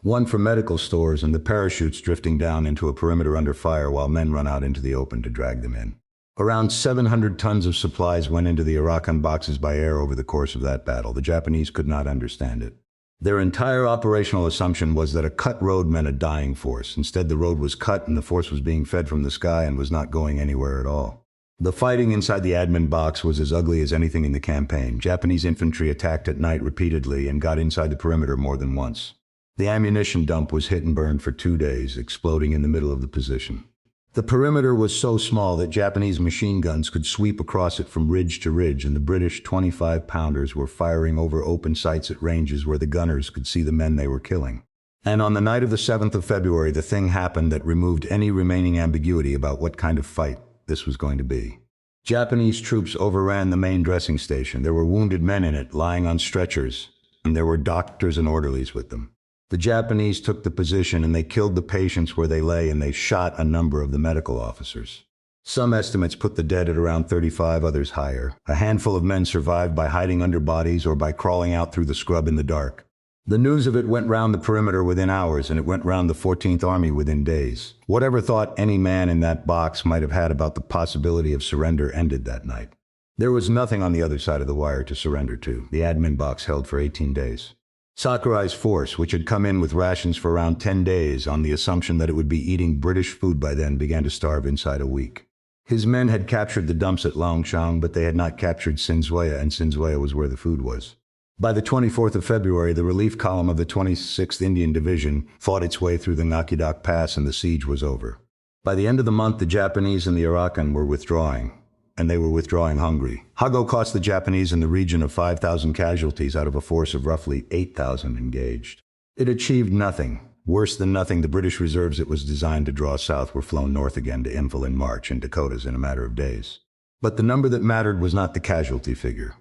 1 for medical stores, and the parachutes drifting down into a perimeter under fire while men run out into the open to drag them in. Around 700 tons of supplies went into the Arakan boxes by air over the course of that battle. The Japanese could not understand it. Their entire operational assumption was that a cut road meant a dying force. Instead, the road was cut and the force was being fed from the sky and was not going anywhere at all. The fighting inside the admin box was as ugly as anything in the campaign. Japanese infantry attacked at night repeatedly and got inside the perimeter more than once. The ammunition dump was hit and burned for 2 days, exploding in the middle of the position. The perimeter was so small that Japanese machine guns could sweep across it from ridge to ridge, and the British 25-pounders were firing over open sights at ranges where the gunners could see the men they were killing. And on the night of the 7th of February, the thing happened that removed any remaining ambiguity about what kind of fight this was going to be. Japanese troops overran the main dressing station. There were wounded men in it, lying on stretchers, and there were doctors and orderlies with them. The Japanese took the position and they killed the patients where they lay, and they shot a number of the medical officers. Some estimates put the dead at around 35, others higher. A handful of men survived by hiding under bodies or by crawling out through the scrub in the dark. The news of it went round the perimeter within hours, and it went round the 14th Army within days. Whatever thought any man in that box might have had about the possibility of surrender ended that night. There was nothing on the other side of the wire to surrender to. The admin box held for 18 days. Sakurai's force, which had come in with rations for around 10 days on the assumption that it would be eating British food by then, began to starve inside a week. His men had captured the dumps at Longchang, but they had not captured Sinzueya, and Sinzueya was where the food was. By the 24th of February, the relief column of the 26th Indian Division fought its way through the Ngakidak Pass, and the siege was over. By the end of the month, the Japanese and the Arakan were withdrawing, and they were withdrawing hungry. Hago cost the Japanese in the region of 5,000 casualties out of a force of roughly 8,000 engaged. It achieved nothing. Worse than nothing, the British reserves it was designed to draw south were flown north again to Imphal in March and Dakotas in a matter of days. But the number that mattered was not the casualty figure.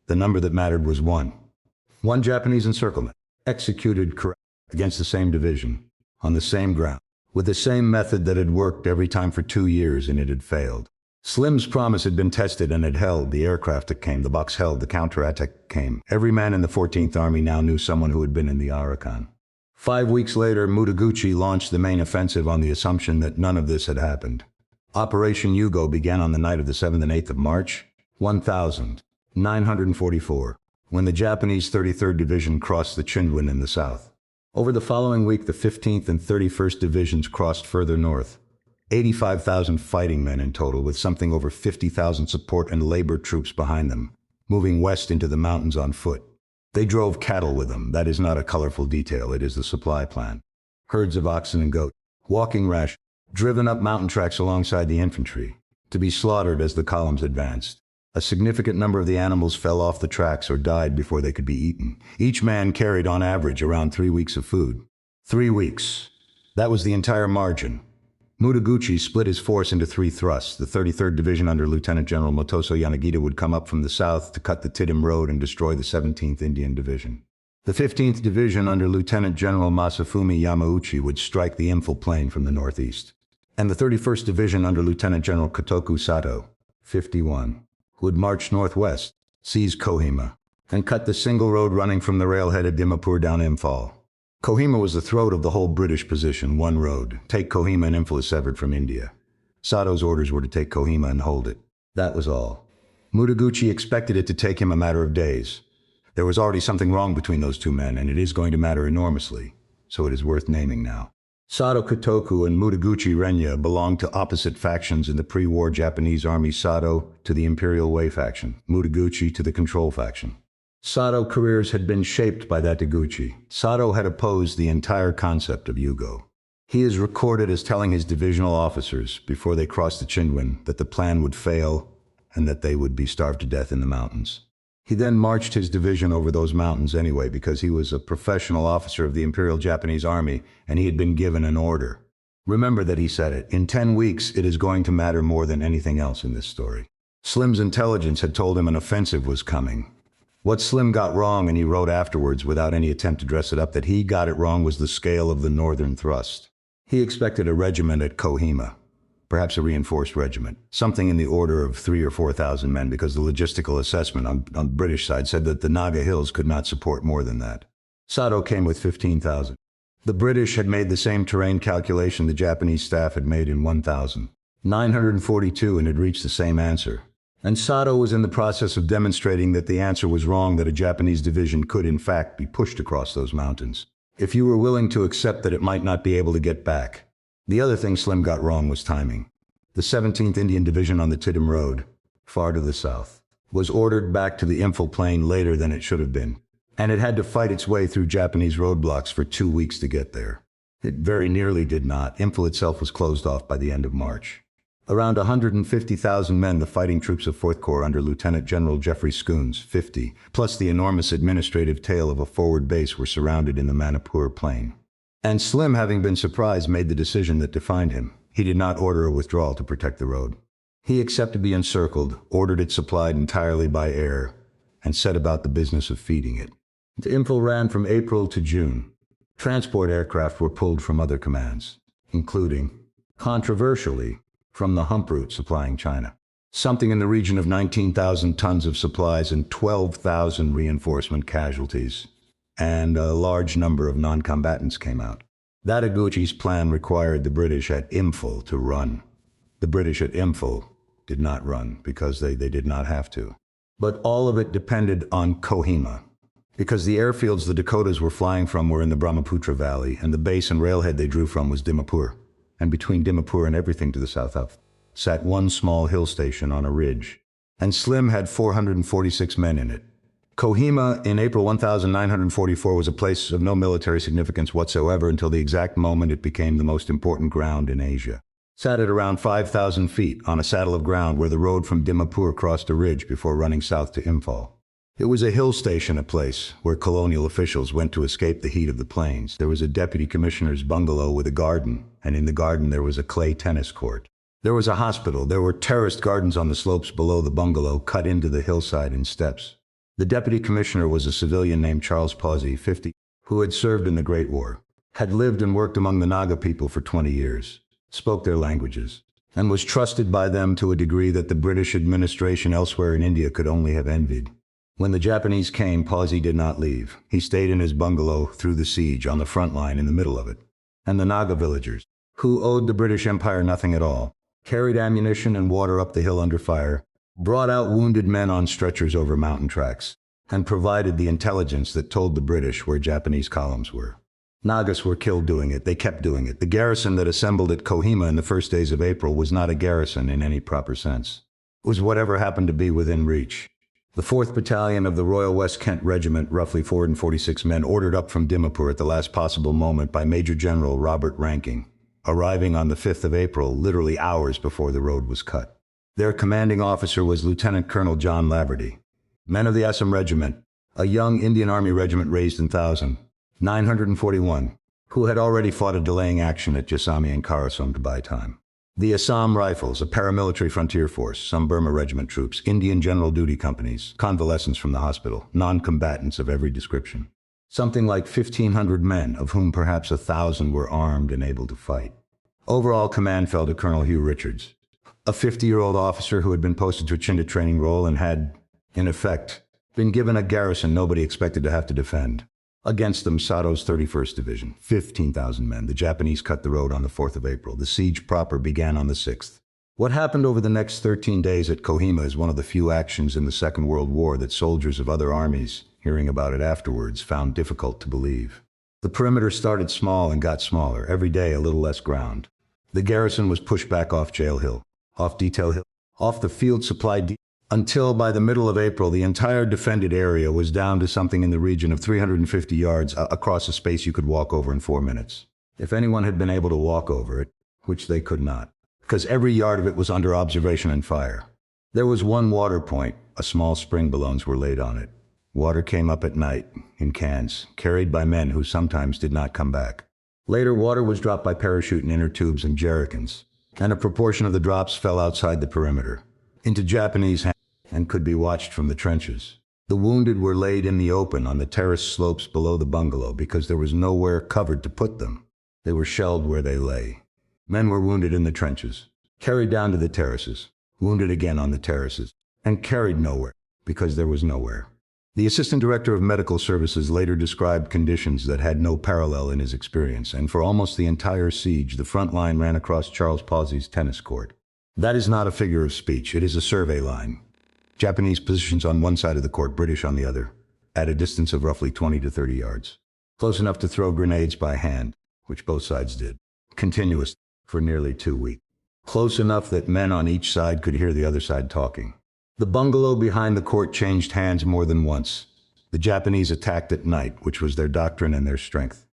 The number that mattered was one. One Japanese encirclement, executed correctly against the same division, on the same ground, with the same method that had worked every time for 2 years, and it had failed. Slim's promise had been tested and had held. The aircraft that came, the box held, the counterattack came. Every man in the 14th Army now knew someone who had been in the Arakan. 5 weeks later, Mutaguchi launched the main offensive on the assumption that none of this had happened. Operation Yugo began on the night of the 7th and 8th of March, 1944, when the Japanese 33rd Division crossed the Chindits in the south. Over the following week, the 15th and 31st Divisions crossed further north. 85,000 fighting men in total, with something over 50,000 support and labor troops behind them, moving west into the mountains on foot. They drove cattle with them. That is not a colorful detail, it is the supply plan. Herds of oxen and goat, walking rations, driven up mountain tracks alongside the infantry, to be slaughtered as the columns advanced. A significant number of the animals fell off the tracks or died before they could be eaten. Each man carried on average around 3 weeks of food. 3 weeks. That was the entire margin. Mutaguchi split his force into 3 thrusts. The 33rd Division under Lieutenant General Motoso Yanagita would come up from the south to cut the Tidim Road and destroy the 17th Indian Division. The 15th Division under Lieutenant General Masafumi Yamauchi would strike the Imphal Plain from the northeast. And the 31st Division under Lieutenant General Kotoku Sato, 51, would march northwest, seize Kohima, and cut the single road running from the railhead at Dimapur down Imphal. Kohima was the throat of the whole British position, one road. Take Kohima and Imphal is severed from India. Sato's orders were to take Kohima and hold it. That was all. Mutaguchi expected it to take him a matter of days. There was already something wrong between those two men, and it is going to matter enormously, so it is worth naming now. Sato Kotoku and Mutaguchi Renya belonged to opposite factions in the pre-war Japanese army. Sato to the Imperial Way faction, Mutaguchi to the Control faction. Sato's careers had been shaped by that Taguchi. Sato had opposed the entire concept of Yugo. He is recorded as telling his divisional officers, before they crossed the Chindwin, that the plan would fail and that they would be starved to death in the mountains. He then marched his division over those mountains anyway because he was a professional officer of the Imperial Japanese Army and he had been given an order. Remember that he said it. In 10 weeks, it is going to matter more than anything else in this story. Slim's intelligence had told him an offensive was coming. What Slim got wrong, and he wrote afterwards without any attempt to dress it up that he got it wrong, was the scale of the northern thrust. He expected a regiment at Kohima, perhaps a reinforced regiment, something in the order of 3,000 or 4,000 men, because the logistical assessment on the British side said that the Naga Hills could not support more than that. Sato came with 15,000. The British had made the same terrain calculation the Japanese staff had made in 1,942 and had reached the same answer. And Sato was in the process of demonstrating that the answer was wrong, that a Japanese division could in fact be pushed across those mountains, if you were willing to accept that it might not be able to get back. The other thing Slim got wrong was timing. The 17th Indian Division on the Tiddim Road, far to the south, was ordered back to the Imphal Plain later than it should have been, and it had to fight its way through Japanese roadblocks for 2 weeks to get there. It very nearly did not. Imphal itself was closed off by the end of March. Around 150,000 men, the fighting troops of 4th Corps under Lieutenant General Jeffrey Scoons, 50, plus the enormous administrative tail of a forward base, were surrounded in the Manipur Plain. And Slim, having been surprised, made the decision that defined him. He did not order a withdrawal to protect the road. He accepted being encircled, ordered it supplied entirely by air, and set about the business of feeding it. The Imphal ran from April to June. Transport aircraft were pulled from other commands, including, controversially, from the hump route supplying China. Something in the region of 19,000 tons of supplies and 12,000 reinforcement casualties. And a large number of non-combatants came out. That Taguchi's plan required the British at Imphal to run. The British at Imphal did not run because they did not have to. But all of it depended on Kohima, because the airfields the Dakotas were flying from were in the Brahmaputra Valley, and the base and railhead they drew from was Dimapur. And between Dimapur and everything to the south of sat one small hill station on a ridge. And Slim had 446 men in it. Kohima, in April 1944, was a place of no military significance whatsoever until the exact moment it became the most important ground in Asia. Sat at around 5,000 feet on a saddle of ground where the road from Dimapur crossed a ridge before running south to Imphal. It was a hill station, a place where colonial officials went to escape the heat of the plains. There was a deputy commissioner's bungalow with a garden, and in the garden there was a clay tennis court. There was a hospital. There were terraced gardens on the slopes below the bungalow, cut into the hillside in steps. The deputy commissioner was a civilian named Charles Pawsey, 50, who had served in the Great War, had lived and worked among the Naga people for 20 years, spoke their languages, and was trusted by them to a degree that the British administration elsewhere in India could only have envied. When the Japanese came, Pawsey did not leave. He stayed in his bungalow through the siege on the front line in the middle of it. And the Naga villagers, who owed the British Empire nothing at all, carried ammunition and water up the hill under fire, brought out wounded men on stretchers over mountain tracks, and provided the intelligence that told the British where Japanese columns were. Nagas were killed doing it. They kept doing it. The garrison that assembled at Kohima in the first days of April was not a garrison in any proper sense. It was whatever happened to be within reach. The 4th Battalion of the Royal West Kent Regiment, roughly 446 men, ordered up from Dimapur at the last possible moment by Major General Robert Ranking, arriving on the 5th of April, literally hours before the road was cut. Their commanding officer was Lieutenant Colonel John Laverty. Men of the Assam Regiment, a young Indian Army regiment raised in 1941, who had already fought a delaying action at Jasami and Karasum to buy time. The Assam Rifles, a paramilitary frontier force, some Burma regiment troops, Indian general duty companies, convalescents from the hospital, non-combatants of every description. Something like 1,500 men, of whom perhaps 1,000 were armed and able to fight. Overall command fell to Colonel Hugh Richards, a 50-year-old officer who had been posted to a Chindit training role and had, in effect, been given a garrison nobody expected to have to defend. Against them, Sato's 31st Division, 15,000 men. The Japanese cut the road on the 4th of April. The siege proper began on the 6th. What happened over the next 13 days at Kohima is one of the few actions in the Second World War that soldiers of other armies, hearing about it afterwards, found difficult to believe. The perimeter started small and got smaller, every day a little less ground. The garrison was pushed back off Jail Hill, off Detail Hill, off the field supply depot, until by the middle of April the entire defended area was down to something in the region of 350 yards across a space you could walk over in 4 minutes. If anyone had been able to walk over it, which they could not, because every yard of it was under observation and fire. There was one water point, a small spring balloons were laid on it. Water came up at night, in cans, carried by men who sometimes did not come back. Later, water was dropped by parachute in inner tubes and jerrycans, and a proportion of the drops fell outside the perimeter, into Japanese hands, and could be watched from the trenches. The wounded were laid in the open on the terrace slopes below the bungalow because there was nowhere covered to put them. They were shelled where they lay. Men were wounded in the trenches, carried down to the terraces, wounded again on the terraces, and carried nowhere, because there was nowhere. The Assistant Director of Medical Services later described conditions that had no parallel in his experience, and for almost the entire siege, the front line ran across Charles Pawsey's tennis court. That is not a figure of speech, it is a survey line. Japanese positions on one side of the court, British on the other, at a distance of roughly 20 to 30 yards. Close enough to throw grenades by hand, which both sides did, continuous for nearly 2 weeks. Close enough that men on each side could hear the other side talking. The bungalow behind the court changed hands more than once. The Japanese attacked at night, which was their doctrine and their strength.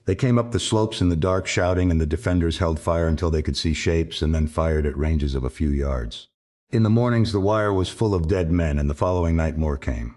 They came up the slopes in the dark shouting, and the defenders held fire until they could see shapes and then fired at ranges of a few yards. In the mornings, the wire was full of dead men, and the following night more came.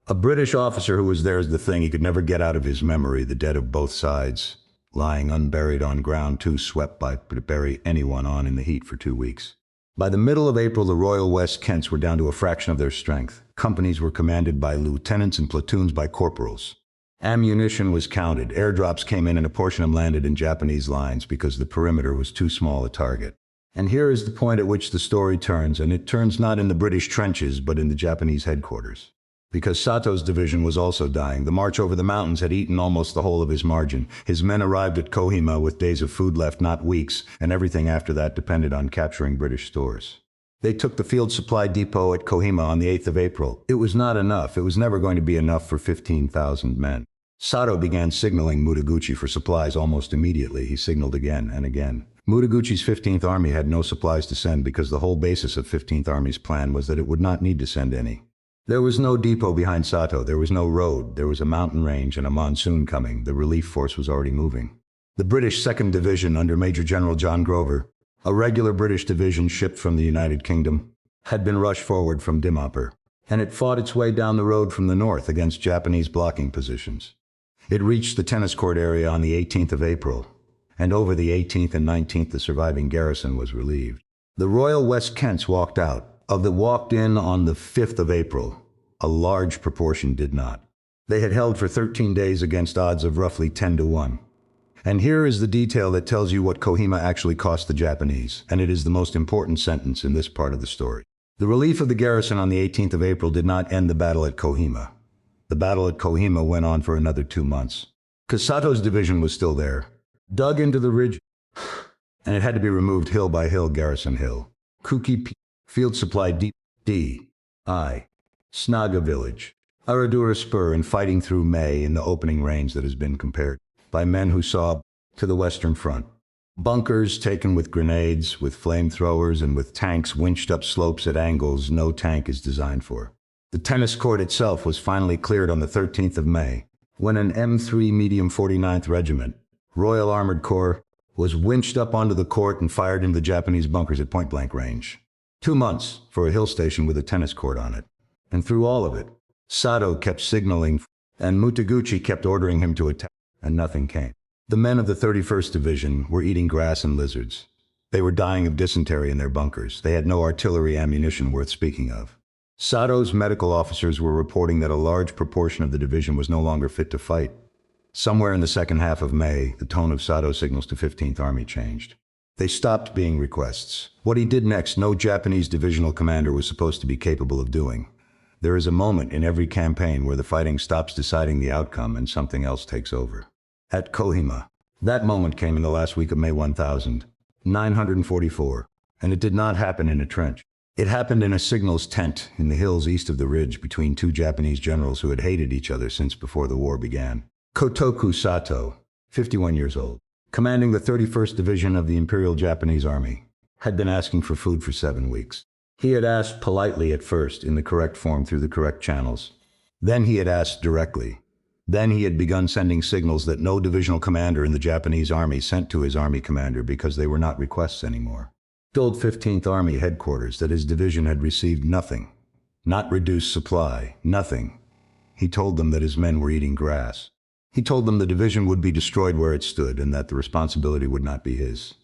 A British officer who was there is the thing he could never get out of his memory, the dead of both sides, lying unburied on ground too swept by to bury anyone on in the heat for 2 weeks. By the middle of April, the Royal West Kents were down to a fraction of their strength. Companies were commanded by lieutenants and platoons by corporals. Ammunition was counted. Airdrops came in and a portion of them landed in Japanese lines because the perimeter was too small a target. And here is the point at which the story turns, and it turns not in the British trenches, but in the Japanese headquarters. Because Sato's division was also dying, the march over the mountains had eaten almost the whole of his margin. His men arrived at Kohima with days of food left, not weeks, and everything after that depended on capturing British stores. They took the field supply depot at Kohima on the 8th of April. It was not enough. It was never going to be enough for 15,000 men. Sato began signaling Mutaguchi for supplies almost immediately. He signaled again and again. Mutaguchi's 15th Army had no supplies to send because the whole basis of 15th Army's plan was that it would not need to send any. There was no depot behind Sato, there was no road, there was a mountain range and a monsoon coming. The relief force was already moving. The British 2nd Division under Major General John Grover, a regular British division shipped from the United Kingdom, had been rushed forward from Dimapur, and it fought its way down the road from the north against Japanese blocking positions. It reached the tennis court area on the 18th of April, and over the 18th and 19th the surviving garrison was relieved. The Royal West Kents walked out. Of the walked in on the 5th of April, a large proportion did not. They had held for 13 days against odds of roughly 10 to 1. And here is the detail that tells you what Kohima actually cost the Japanese, and it is the most important sentence in this part of the story. The relief of the garrison on the 18th of April did not end the battle at Kohima. The battle at Kohima went on for another 2 months. Sato's division was still there, dug into the ridge, and it had to be removed hill by hill, Garrison Hill, Kuki Field Supply D.I. Snaga Village, Aradura Spur, and fighting through May in the opening range that has been compared by men who saw to the Western Front. Bunkers taken with grenades, with flamethrowers, and with tanks winched up slopes at angles no tank is designed for. The tennis court itself was finally cleared on the 13th of May, when an M3 Medium 49th Regiment, Royal Armored Corps, was winched up onto the court and fired into the Japanese bunkers at point-blank range. 2 months for a hill station with a tennis court on it. And through all of it, Sato kept signaling, and Mutaguchi kept ordering him to attack, and nothing came. The men of the 31st Division were eating grass and lizards. They were dying of dysentery in their bunkers. They had no artillery ammunition worth speaking of. Sato's medical officers were reporting that a large proportion of the division was no longer fit to fight. Somewhere in the second half of May, the tone of Sato's signals to 15th Army changed. They stopped being requests. What he did next, no Japanese divisional commander was supposed to be capable of doing. There is a moment in every campaign where the fighting stops deciding the outcome and something else takes over. At Kohima, that moment came in the last week of May 1944. And it did not happen in a trench. It happened in a signals tent in the hills east of the ridge between two Japanese generals who had hated each other since before the war began. Kotoku Sato, 51 years old, commanding the 31st Division of the Imperial Japanese Army, had been asking for food for 7 weeks. He had asked politely at first, in the correct form through the correct channels. Then he had asked directly. Then he had begun sending signals that no divisional commander in the Japanese army sent to his army commander because they were not requests anymore. Told 15th Army headquarters that his division had received nothing, not reduced supply, nothing. He told them that his men were eating grass. He told them the division would be destroyed where it stood and that the responsibility would not be his.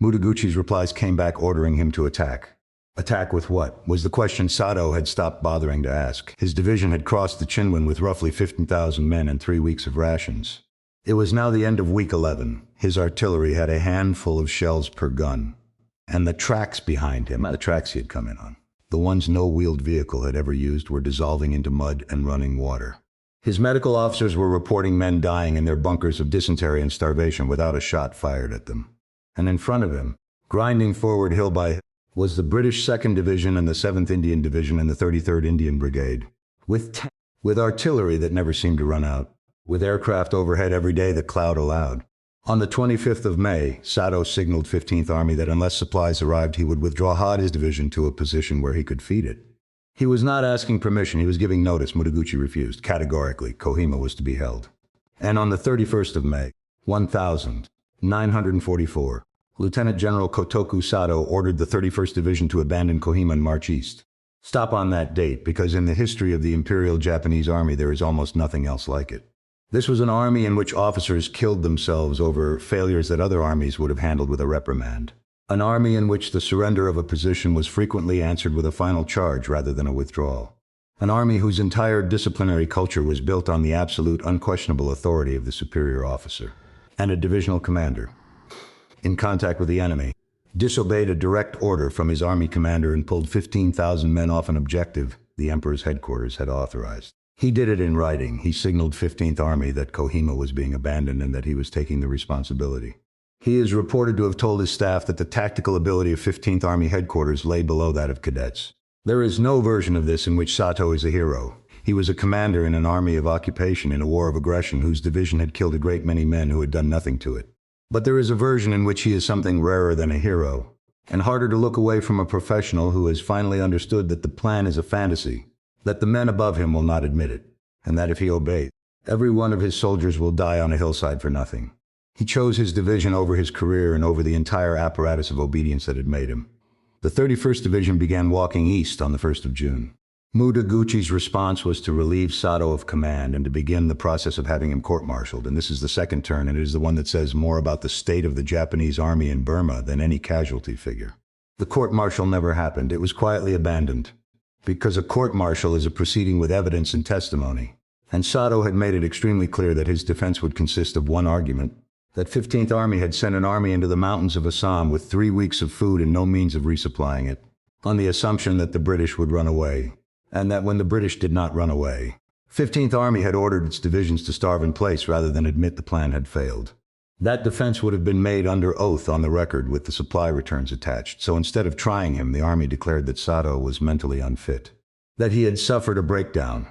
Mutaguchi's replies came back ordering him to attack. Attack with what? Was the question Sato had stopped bothering to ask. His division had crossed the Chinwan with roughly 15,000 men and 3 weeks of rations. It was now the end of week 11. His artillery had a handful of shells per gun. And the tracks behind him, the tracks he had come in on, the ones no wheeled vehicle had ever used, were dissolving into mud and running water. His medical officers were reporting men dying in their bunkers of dysentery and starvation without a shot fired at them. And in front of him, grinding forward hill by hill, was the British 2nd Division and the 7th Indian Division and the 33rd Indian Brigade, with artillery that never seemed to run out, with aircraft overhead every day that cloud allowed. On the 25th of May, Sato signaled 15th Army that unless supplies arrived, he would withdraw his division to a position where he could feed it. He was not asking permission, he was giving notice. Mutaguchi refused. Categorically, Kohima was to be held. And on the 31st of May, 1944, Lieutenant General Kotoku Sato ordered the 31st Division to abandon Kohima and march east. Stop on that date, because in the history of the Imperial Japanese Army there is almost nothing else like it. This was an army in which officers killed themselves over failures that other armies would have handled with a reprimand. An army in which the surrender of a position was frequently answered with a final charge rather than a withdrawal. An army whose entire disciplinary culture was built on the absolute, unquestionable authority of the superior officer. And a divisional commander, in contact with the enemy, disobeyed a direct order from his army commander and pulled 15,000 men off an objective the Emperor's headquarters had authorized. He did it in writing. He signaled 15th Army that Kohima was being abandoned and that he was taking the responsibility. He is reported to have told his staff that the tactical ability of 15th Army headquarters lay below that of cadets. There is no version of this in which Sato is a hero. He was a commander in an army of occupation in a war of aggression whose division had killed a great many men who had done nothing to it. But there is a version in which he is something rarer than a hero, and harder to look away from a professional who has finally understood that the plan is a fantasy, that the men above him will not admit it, and that if he obeys, every one of his soldiers will die on a hillside for nothing. He chose his division over his career and over the entire apparatus of obedience that had made him. The 31st Division began walking east on the 1st of June. Mutaguchi's response was to relieve Sato of command and to begin the process of having him court-martialed, and this is the second turn, and it is the one that says more about the state of the Japanese army in Burma than any casualty figure. The court-martial never happened. It was quietly abandoned, because a court-martial is a proceeding with evidence and testimony, and Sato had made it extremely clear that his defense would consist of one argument, that 15th Army had sent an army into the mountains of Assam with 3 weeks of food and no means of resupplying it, on the assumption that the British would run away, and that when the British did not run away, 15th Army had ordered its divisions to starve in place rather than admit the plan had failed. That defense would have been made under oath on the record with the supply returns attached, so instead of trying him, the army declared that Sato was mentally unfit, that he had suffered a breakdown,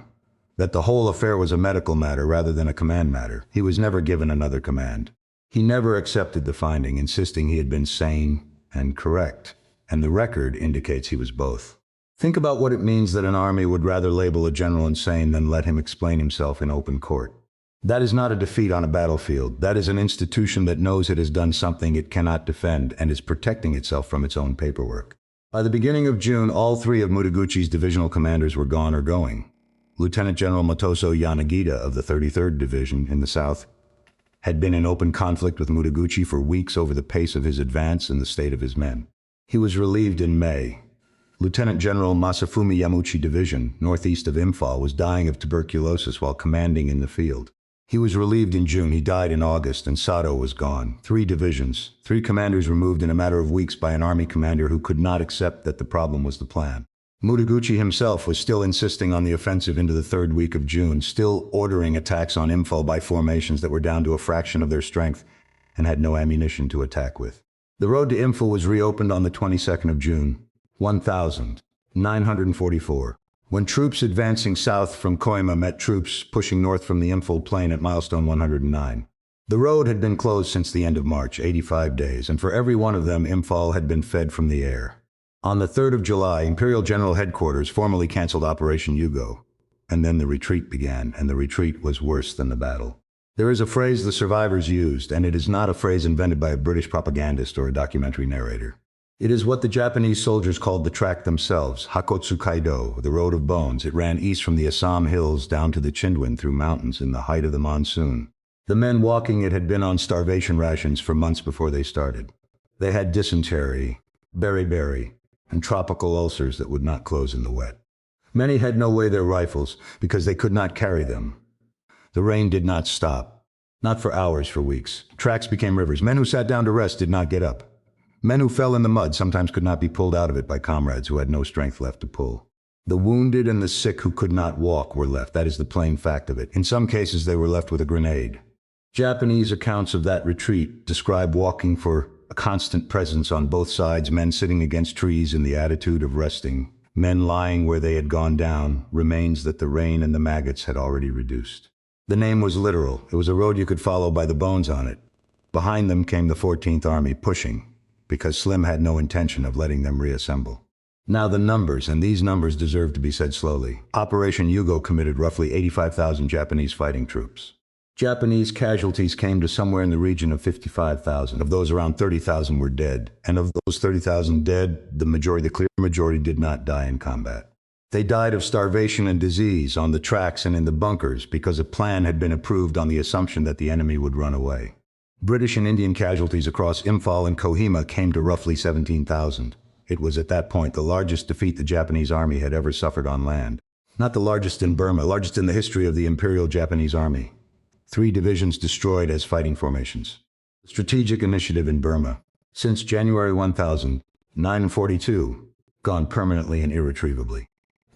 that the whole affair was a medical matter rather than a command matter. He was never given another command. He never accepted the finding, insisting he had been sane and correct, and the record indicates he was both. Think about what it means that an army would rather label a general insane than let him explain himself in open court. That is not a defeat on a battlefield. That is an institution that knows it has done something it cannot defend and is protecting itself from its own paperwork. By the beginning of June, all 3 of Mutaguchi's divisional commanders were gone or going. Lieutenant General Motoso Yanagita of the 33rd Division in the south had been in open conflict with Mutaguchi for weeks over the pace of his advance and the state of his men. He was relieved in May. Lieutenant General Masafumi Yamuchi Division, northeast of Imphal, was dying of tuberculosis while commanding in the field. He was relieved in June. He died in August, and Sato was gone. 3 divisions, 3 commanders removed in a matter of weeks by an army commander who could not accept that the problem was the plan. Mutaguchi himself was still insisting on the offensive into the 3rd week of June, still ordering attacks on Imphal by formations that were down to a fraction of their strength and had no ammunition to attack with. The road to Imphal was reopened on the 22nd of June, 1944, when troops advancing south from Kohima met troops pushing north from the Imphal plain at milestone 109. The road had been closed since the end of March, 85 days, and for every one of them, Imphal had been fed from the air. On the 3rd of July, Imperial General Headquarters formally canceled Operation Hugo, and then the retreat began, and the retreat was worse than the battle. There is a phrase the survivors used, and it is not a phrase invented by a British propagandist or a documentary narrator. It is what the Japanese soldiers called the track themselves, Hakotsu Kaido, the Road of Bones. It ran east from the Assam hills down to the Chindits through mountains in the height of the monsoon. The men walking it had been on starvation rations for months before they started. They had dysentery, beriberi, and tropical ulcers that would not close in the wet. Many had no way their rifles because they could not carry them. The rain did not stop, not for hours, for weeks. Tracks became rivers. Men who sat down to rest did not get up. Men who fell in the mud sometimes could not be pulled out of it by comrades who had no strength left to pull. The wounded and the sick who could not walk were left. That is the plain fact of it. In some cases, they were left with a grenade. Japanese accounts of that retreat describe walking for a constant presence on both sides, men sitting against trees in the attitude of resting, men lying where they had gone down, remains that the rain and the maggots had already reduced. The name was literal. It was a road you could follow by the bones on it. Behind them came the 14th Army pushing, because Slim had no intention of letting them reassemble. Now the numbers, and these numbers deserve to be said slowly. Operation Hugo committed roughly 85,000 Japanese fighting troops. Japanese casualties came to somewhere in the region of 55,000. Of those, around 30,000 were dead. And of those 30,000 dead, the clear majority did not die in combat. They died of starvation and disease on the tracks and in the bunkers because a plan had been approved on the assumption that the enemy would run away. British and Indian casualties across Imphal and Kohima came to roughly 17,000. It was at that point the largest defeat the Japanese army had ever suffered on land. Not the largest in Burma, largest in the history of the Imperial Japanese Army. 3 divisions destroyed as fighting formations. Strategic initiative in Burma. Since January 1942, gone permanently and irretrievably.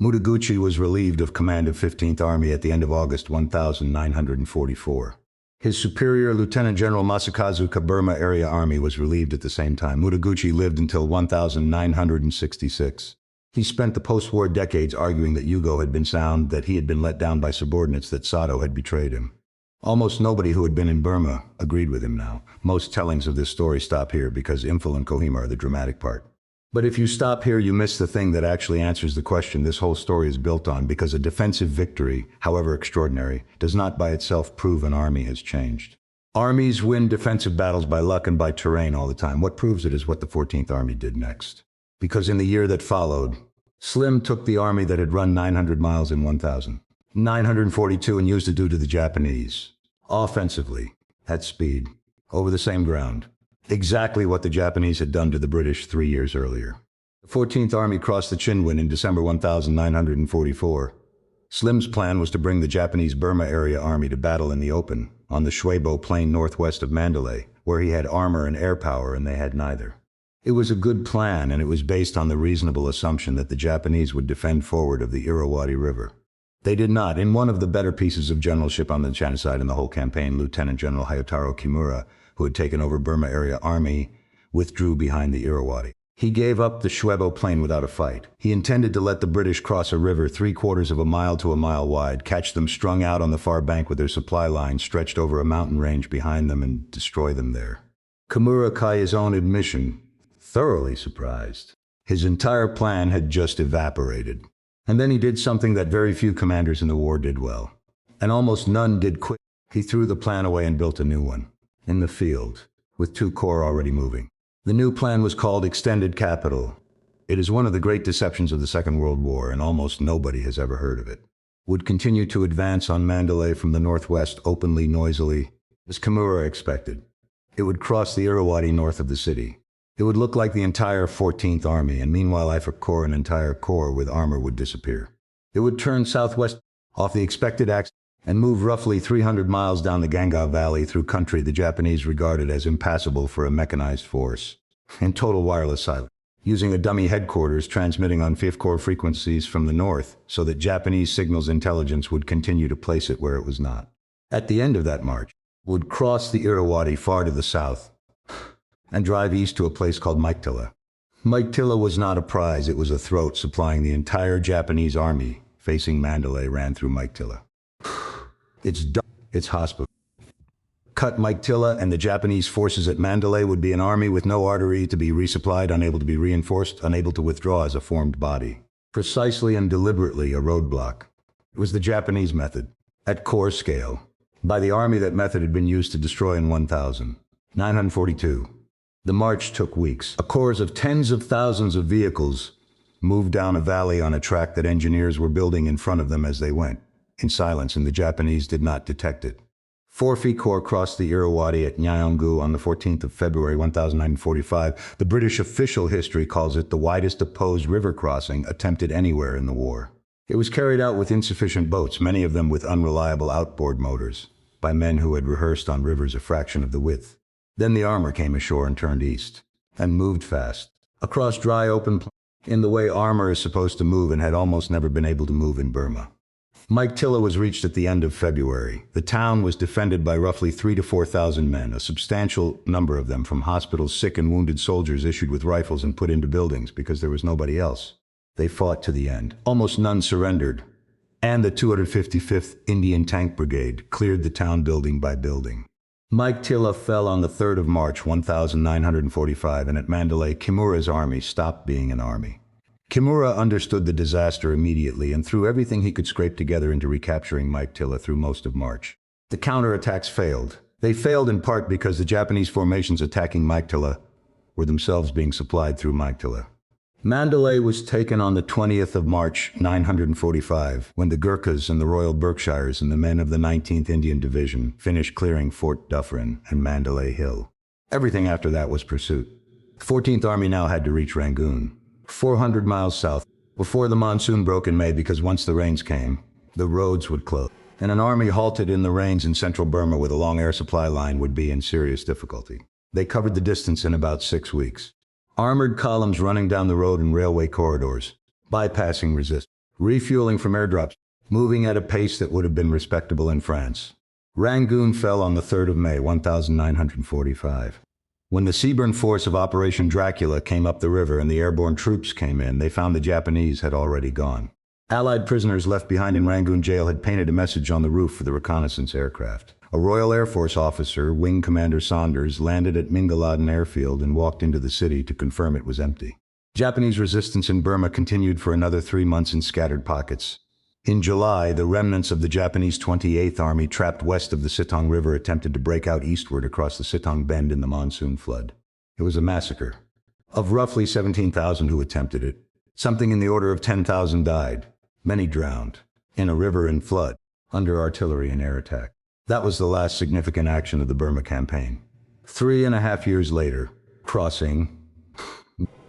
Mutaguchi was relieved of command of 15th Army at the end of August 1944. His superior, Lieutenant General Masakazu Burma Area Army, was relieved at the same time. Mutaguchi lived until 1966. He spent the post-war decades arguing that Hugo had been sound, that he had been let down by subordinates, that Sato had betrayed him. Almost nobody who had been in Burma agreed with him now. Most tellings of this story stop here because Imphal and Kohima are the dramatic part. But if you stop here, you miss the thing that actually answers the question this whole story is built on, because a defensive victory, however extraordinary, does not by itself prove an army has changed. Armies win defensive battles by luck and by terrain all the time. What proves it is what the 14th Army did next. Because in the year that followed, Slim took the army that had run 900 miles in 1942 and used it due to the Japanese, offensively, at speed, over the same ground. Exactly what the Japanese had done to the British 3 years earlier. The 14th Army crossed the Chinwin in December 1944. Slim's plan was to bring the Japanese Burma Area Army to battle in the open, on the Shwebo Plain northwest of Mandalay, where he had armor and air power and they had neither. It was a good plan, and it was based on the reasonable assumption that the Japanese would defend forward of the Irrawaddy River. They did not. In one of the better pieces of generalship on the genocide in the whole campaign, Lieutenant General Hayataro Kimura, who had taken over Burma Area Army, withdrew behind the Irrawaddy. He gave up the Shwebo Plain without a fight. He intended to let the British cross a river 3/4 of a mile to a mile wide, catch them strung out on the far bank with their supply lines stretched over a mountain range behind them, and destroy them there. Kimura, by his own admission, thoroughly surprised. His entire plan had just evaporated. And then he did something that very few commanders in the war did well, and almost none did quick. He threw the plan away and built a new one, in the field, with 2 corps already moving. The new plan was called Extended Capital. It is one of the great deceptions of the Second World War, and almost nobody has ever heard of it. Would continue to advance on Mandalay from the northwest openly, noisily, as Kimura expected. It would cross the Irrawaddy north of the city. It would look like the entire 14th Army, and meanwhile I corps, an entire corps with armor, would disappear. It would turn southwest off the expected axis and move roughly 300 miles down the Ganga Valley through country the Japanese regarded as impassable for a mechanized force, in total wireless silence, using a dummy headquarters transmitting on 5th Corps frequencies from the north so that Japanese signals intelligence would continue to place it where it was not. At the end of that march, would cross the Irrawaddy far to the south, and drive east to a place called Meiktila. Meiktila was not a prize, it was a throat supplying the entire Japanese army facing Mandalay ran through Meiktila. Its dark, its hospital. Cut Meiktila and the Japanese forces at Mandalay would be an army with no artery to be resupplied, unable to be reinforced, unable to withdraw as a formed body. Precisely and deliberately a roadblock. It was the Japanese method, at core scale. By the army, that method had been used to destroy in 1942. The march took weeks. A corps of tens of thousands of vehicles moved down a valley on a track that engineers were building in front of them as they went, in silence, and the Japanese did not detect it. 4th Corps crossed the Irrawaddy at Nyanggu on the 14th of February 1945. The British official history calls it the widest opposed river crossing attempted anywhere in the war. It was carried out with insufficient boats, many of them with unreliable outboard motors, by men who had rehearsed on rivers a fraction of the width. Then the armor came ashore and turned east, and moved fast, across dry open plains, in the way armor is supposed to move and had almost never been able to move in Burma. Meiktila was reached at the end of February. The town was defended by roughly 3,000 to 4,000 men, a substantial number of them from hospitals, sick and wounded soldiers issued with rifles and put into buildings because there was nobody else. They fought to the end. Almost none surrendered, and the 255th Indian Tank Brigade cleared the town building by building. Meiktila fell on the 3rd of March 1945, and at Mandalay, Kimura's army stopped being an army. Kimura understood the disaster immediately and threw everything he could scrape together into recapturing Meiktila through most of March. The counterattacks failed. They failed in part because the Japanese formations attacking Meiktila were themselves being supplied through Meiktila. Mandalay was taken on the 20th of March 1945, when the Gurkhas and the Royal Berkshires and the men of the 19th Indian Division finished clearing Fort Dufferin and Mandalay Hill. Everything after that was pursuit. The 14th Army now had to reach Rangoon, 400 miles south, before the monsoon broke in May, because once the rains came, the roads would close, and an army halted in the rains in central Burma with a long air supply line would be in serious difficulty. They covered the distance in about 6 weeks. Armored columns running down the road in railway corridors, bypassing resistance, refueling from airdrops, moving at a pace that would have been respectable in France. Rangoon fell on the 3rd of May 1945. When the Seaburn force of Operation Dracula came up the river and the airborne troops came in, they found the Japanese had already gone. Allied prisoners left behind in Rangoon jail had painted a message on the roof for the reconnaissance aircraft. A Royal Air Force officer, Wing Commander Saunders, landed at Mingaladen Airfield and walked into the city to confirm it was empty. Japanese resistance in Burma continued for another 3 months in scattered pockets. In July, the remnants of the Japanese 28th Army trapped west of the Sitong River attempted to break out eastward across the Sitong Bend in the monsoon flood. It was a massacre. Of roughly 17,000 who attempted it, something in the order of 10,000 died. Many drowned in a river in flood, under artillery and air attack. That was the last significant action of the Burma campaign. 3.5 years later, crossing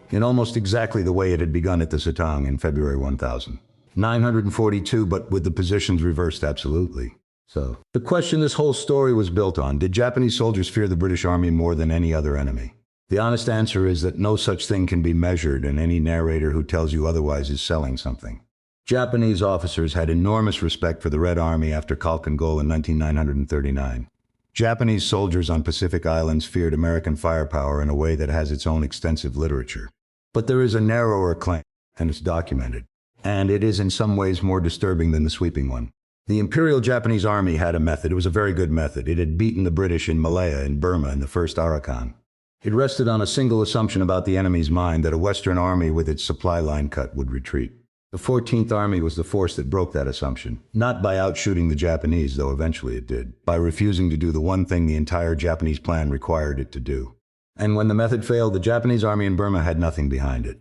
in almost exactly the way it had begun at the Sitong in February 1942, but with the positions reversed absolutely. So, the question this whole story was built on: did Japanese soldiers fear the British Army more than any other enemy? The honest answer is that no such thing can be measured, and any narrator who tells you otherwise is selling something. Japanese officers had enormous respect for the Red Army after Khalkhin Gol in 1939. Japanese soldiers on Pacific Islands feared American firepower in a way that has its own extensive literature. But there is a narrower claim, and it's documented. And it is in some ways more disturbing than the sweeping one. The Imperial Japanese Army had a method. It was a very good method. It had beaten the British in Malaya and Burma in the First Arakan. It rested on a single assumption about the enemy's mind, that a Western army with its supply line cut would retreat. The 14th Army was the force that broke that assumption, not by outshooting the Japanese, though eventually it did, by refusing to do the one thing the entire Japanese plan required it to do. And when the method failed, the Japanese army in Burma had nothing behind it.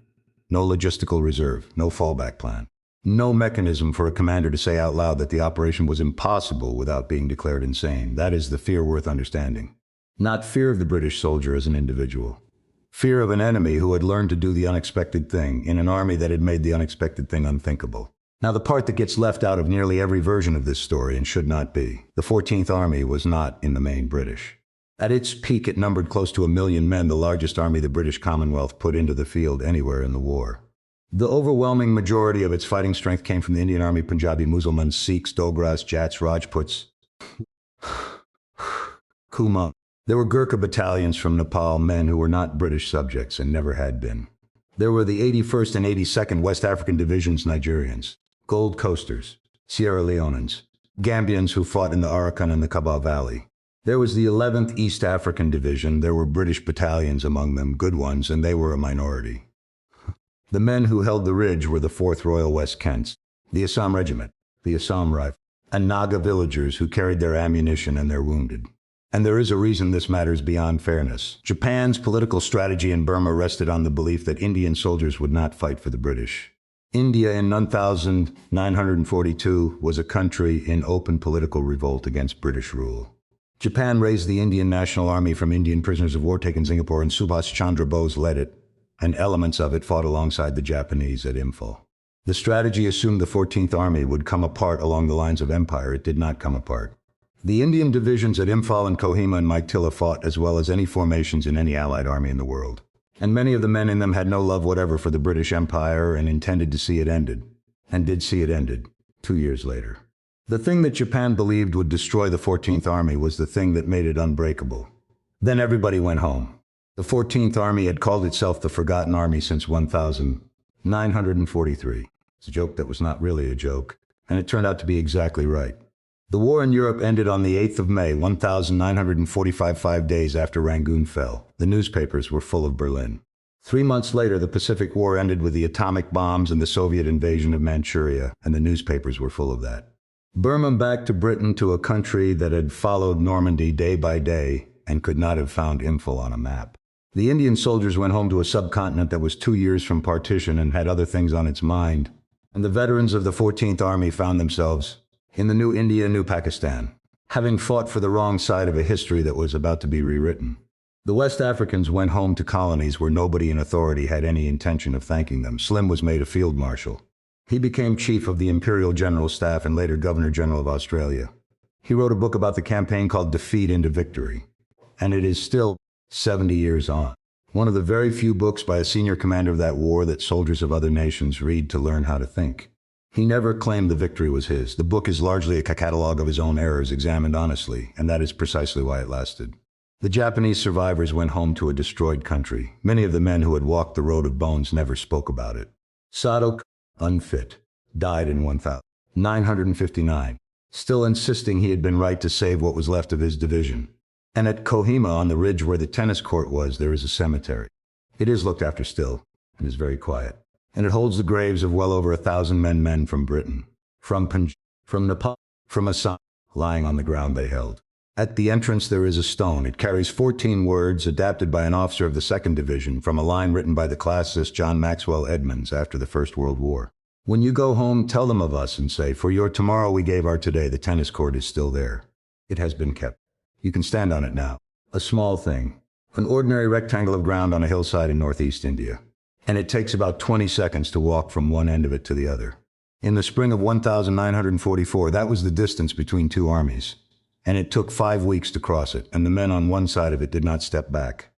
No logistical reserve, no fallback plan, no mechanism for a commander to say out loud that the operation was impossible without being declared insane. That is the fear worth understanding. Not fear of the British soldier as an individual. Fear of an enemy who had learned to do the unexpected thing in an army that had made the unexpected thing unthinkable. Now, the part that gets left out of nearly every version of this story, and should not be: the 14th Army was not in the main British. At its peak, it numbered close to 1 million men, the largest army the British Commonwealth put into the field anywhere in the war. The overwhelming majority of its fighting strength came from the Indian Army, Punjabi Musalmans, Sikhs, Dogras, Jats, Rajputs, Kumang, There were Gurkha battalions from Nepal, men who were not British subjects and never had been. There were the 81st and 82nd West African Divisions Nigerians, Gold Coasters, Sierra Leoneans, Gambians who fought in the Arakan and the Kaaba Valley. There was the 11th East African Division. There were British battalions among them, good ones, and they were a minority. The men who held the ridge were the 4th Royal West Kents, the Assam Regiment, the Assam Rifle, and Naga villagers who carried their ammunition and their wounded. And there is a reason this matters beyond fairness. Japan's political strategy in Burma rested on the belief that Indian soldiers would not fight for the British. India in 1942 was a country in open political revolt against British rule. Japan raised the Indian National Army from Indian prisoners of war taken in Singapore, and Subhas Chandra Bose led it, and elements of it fought alongside the Japanese at Imphal. The strategy assumed the 14th Army would come apart along the lines of empire. It did not come apart. The Indian divisions at Imphal and Kohima and Meiktila fought as well as any formations in any Allied army in the world. And many of the men in them had no love whatever for the British Empire and intended to see it ended. And did see it ended 2 years later. The thing that Japan believed would destroy the 14th Army was the thing that made it unbreakable. Then everybody went home. The 14th Army had called itself the Forgotten Army since 1943. It's a joke that was not really a joke, and it turned out to be exactly right. The war in Europe ended on the 8th of May, 1945, 5 days after Rangoon fell. The newspapers were full of Berlin. 3 months later, the Pacific War ended with the atomic bombs and the Soviet invasion of Manchuria, and the newspapers were full of that. Burma back to Britain, to a country that had followed Normandy day by day and could not have found Imphal on a map. The Indian soldiers went home to a subcontinent that was 2 years from partition and had other things on its mind. And the veterans of the 14th Army found themselves in the new India, new Pakistan, having fought for the wrong side of a history that was about to be rewritten. The West Africans went home to colonies where nobody in authority had any intention of thanking them. Slim was made a field marshal. He became chief of the Imperial General Staff and later Governor General of Australia. He wrote a book about the campaign called Defeat into Victory. And it is still 70 years on. One of the very few books by a senior commander of that war that soldiers of other nations read to learn how to think. He never claimed the victory was his. The book is largely a catalogue of his own errors examined honestly, and that is precisely why it lasted. The Japanese survivors went home to a destroyed country. Many of the men who had walked the road of bones never spoke about it. Sadok, unfit, died in 1959, still insisting he had been right to save what was left of his division. And at Kohima, on the ridge where the tennis court was, there is a cemetery. It is looked after still, and is very quiet. And it holds the graves of well over 1,000 men from Britain, from Punjab, from Nepal, from Assam, lying on the ground they held. At the entrance there is a stone. It carries 14 words, adapted by an officer of the 2nd Division, from a line written by the classicist John Maxwell Edmonds after the First World War. When you go home, tell them of us and say, for your tomorrow we gave our today. The tennis court is still there. It has been kept. You can stand on it now. A small thing. An ordinary rectangle of ground on a hillside in northeast India. And it takes about 20 seconds to walk from one end of it to the other. In the spring of 1944, that was the distance between two armies. And it took 5 weeks to cross it, and the men on one side of it did not step back.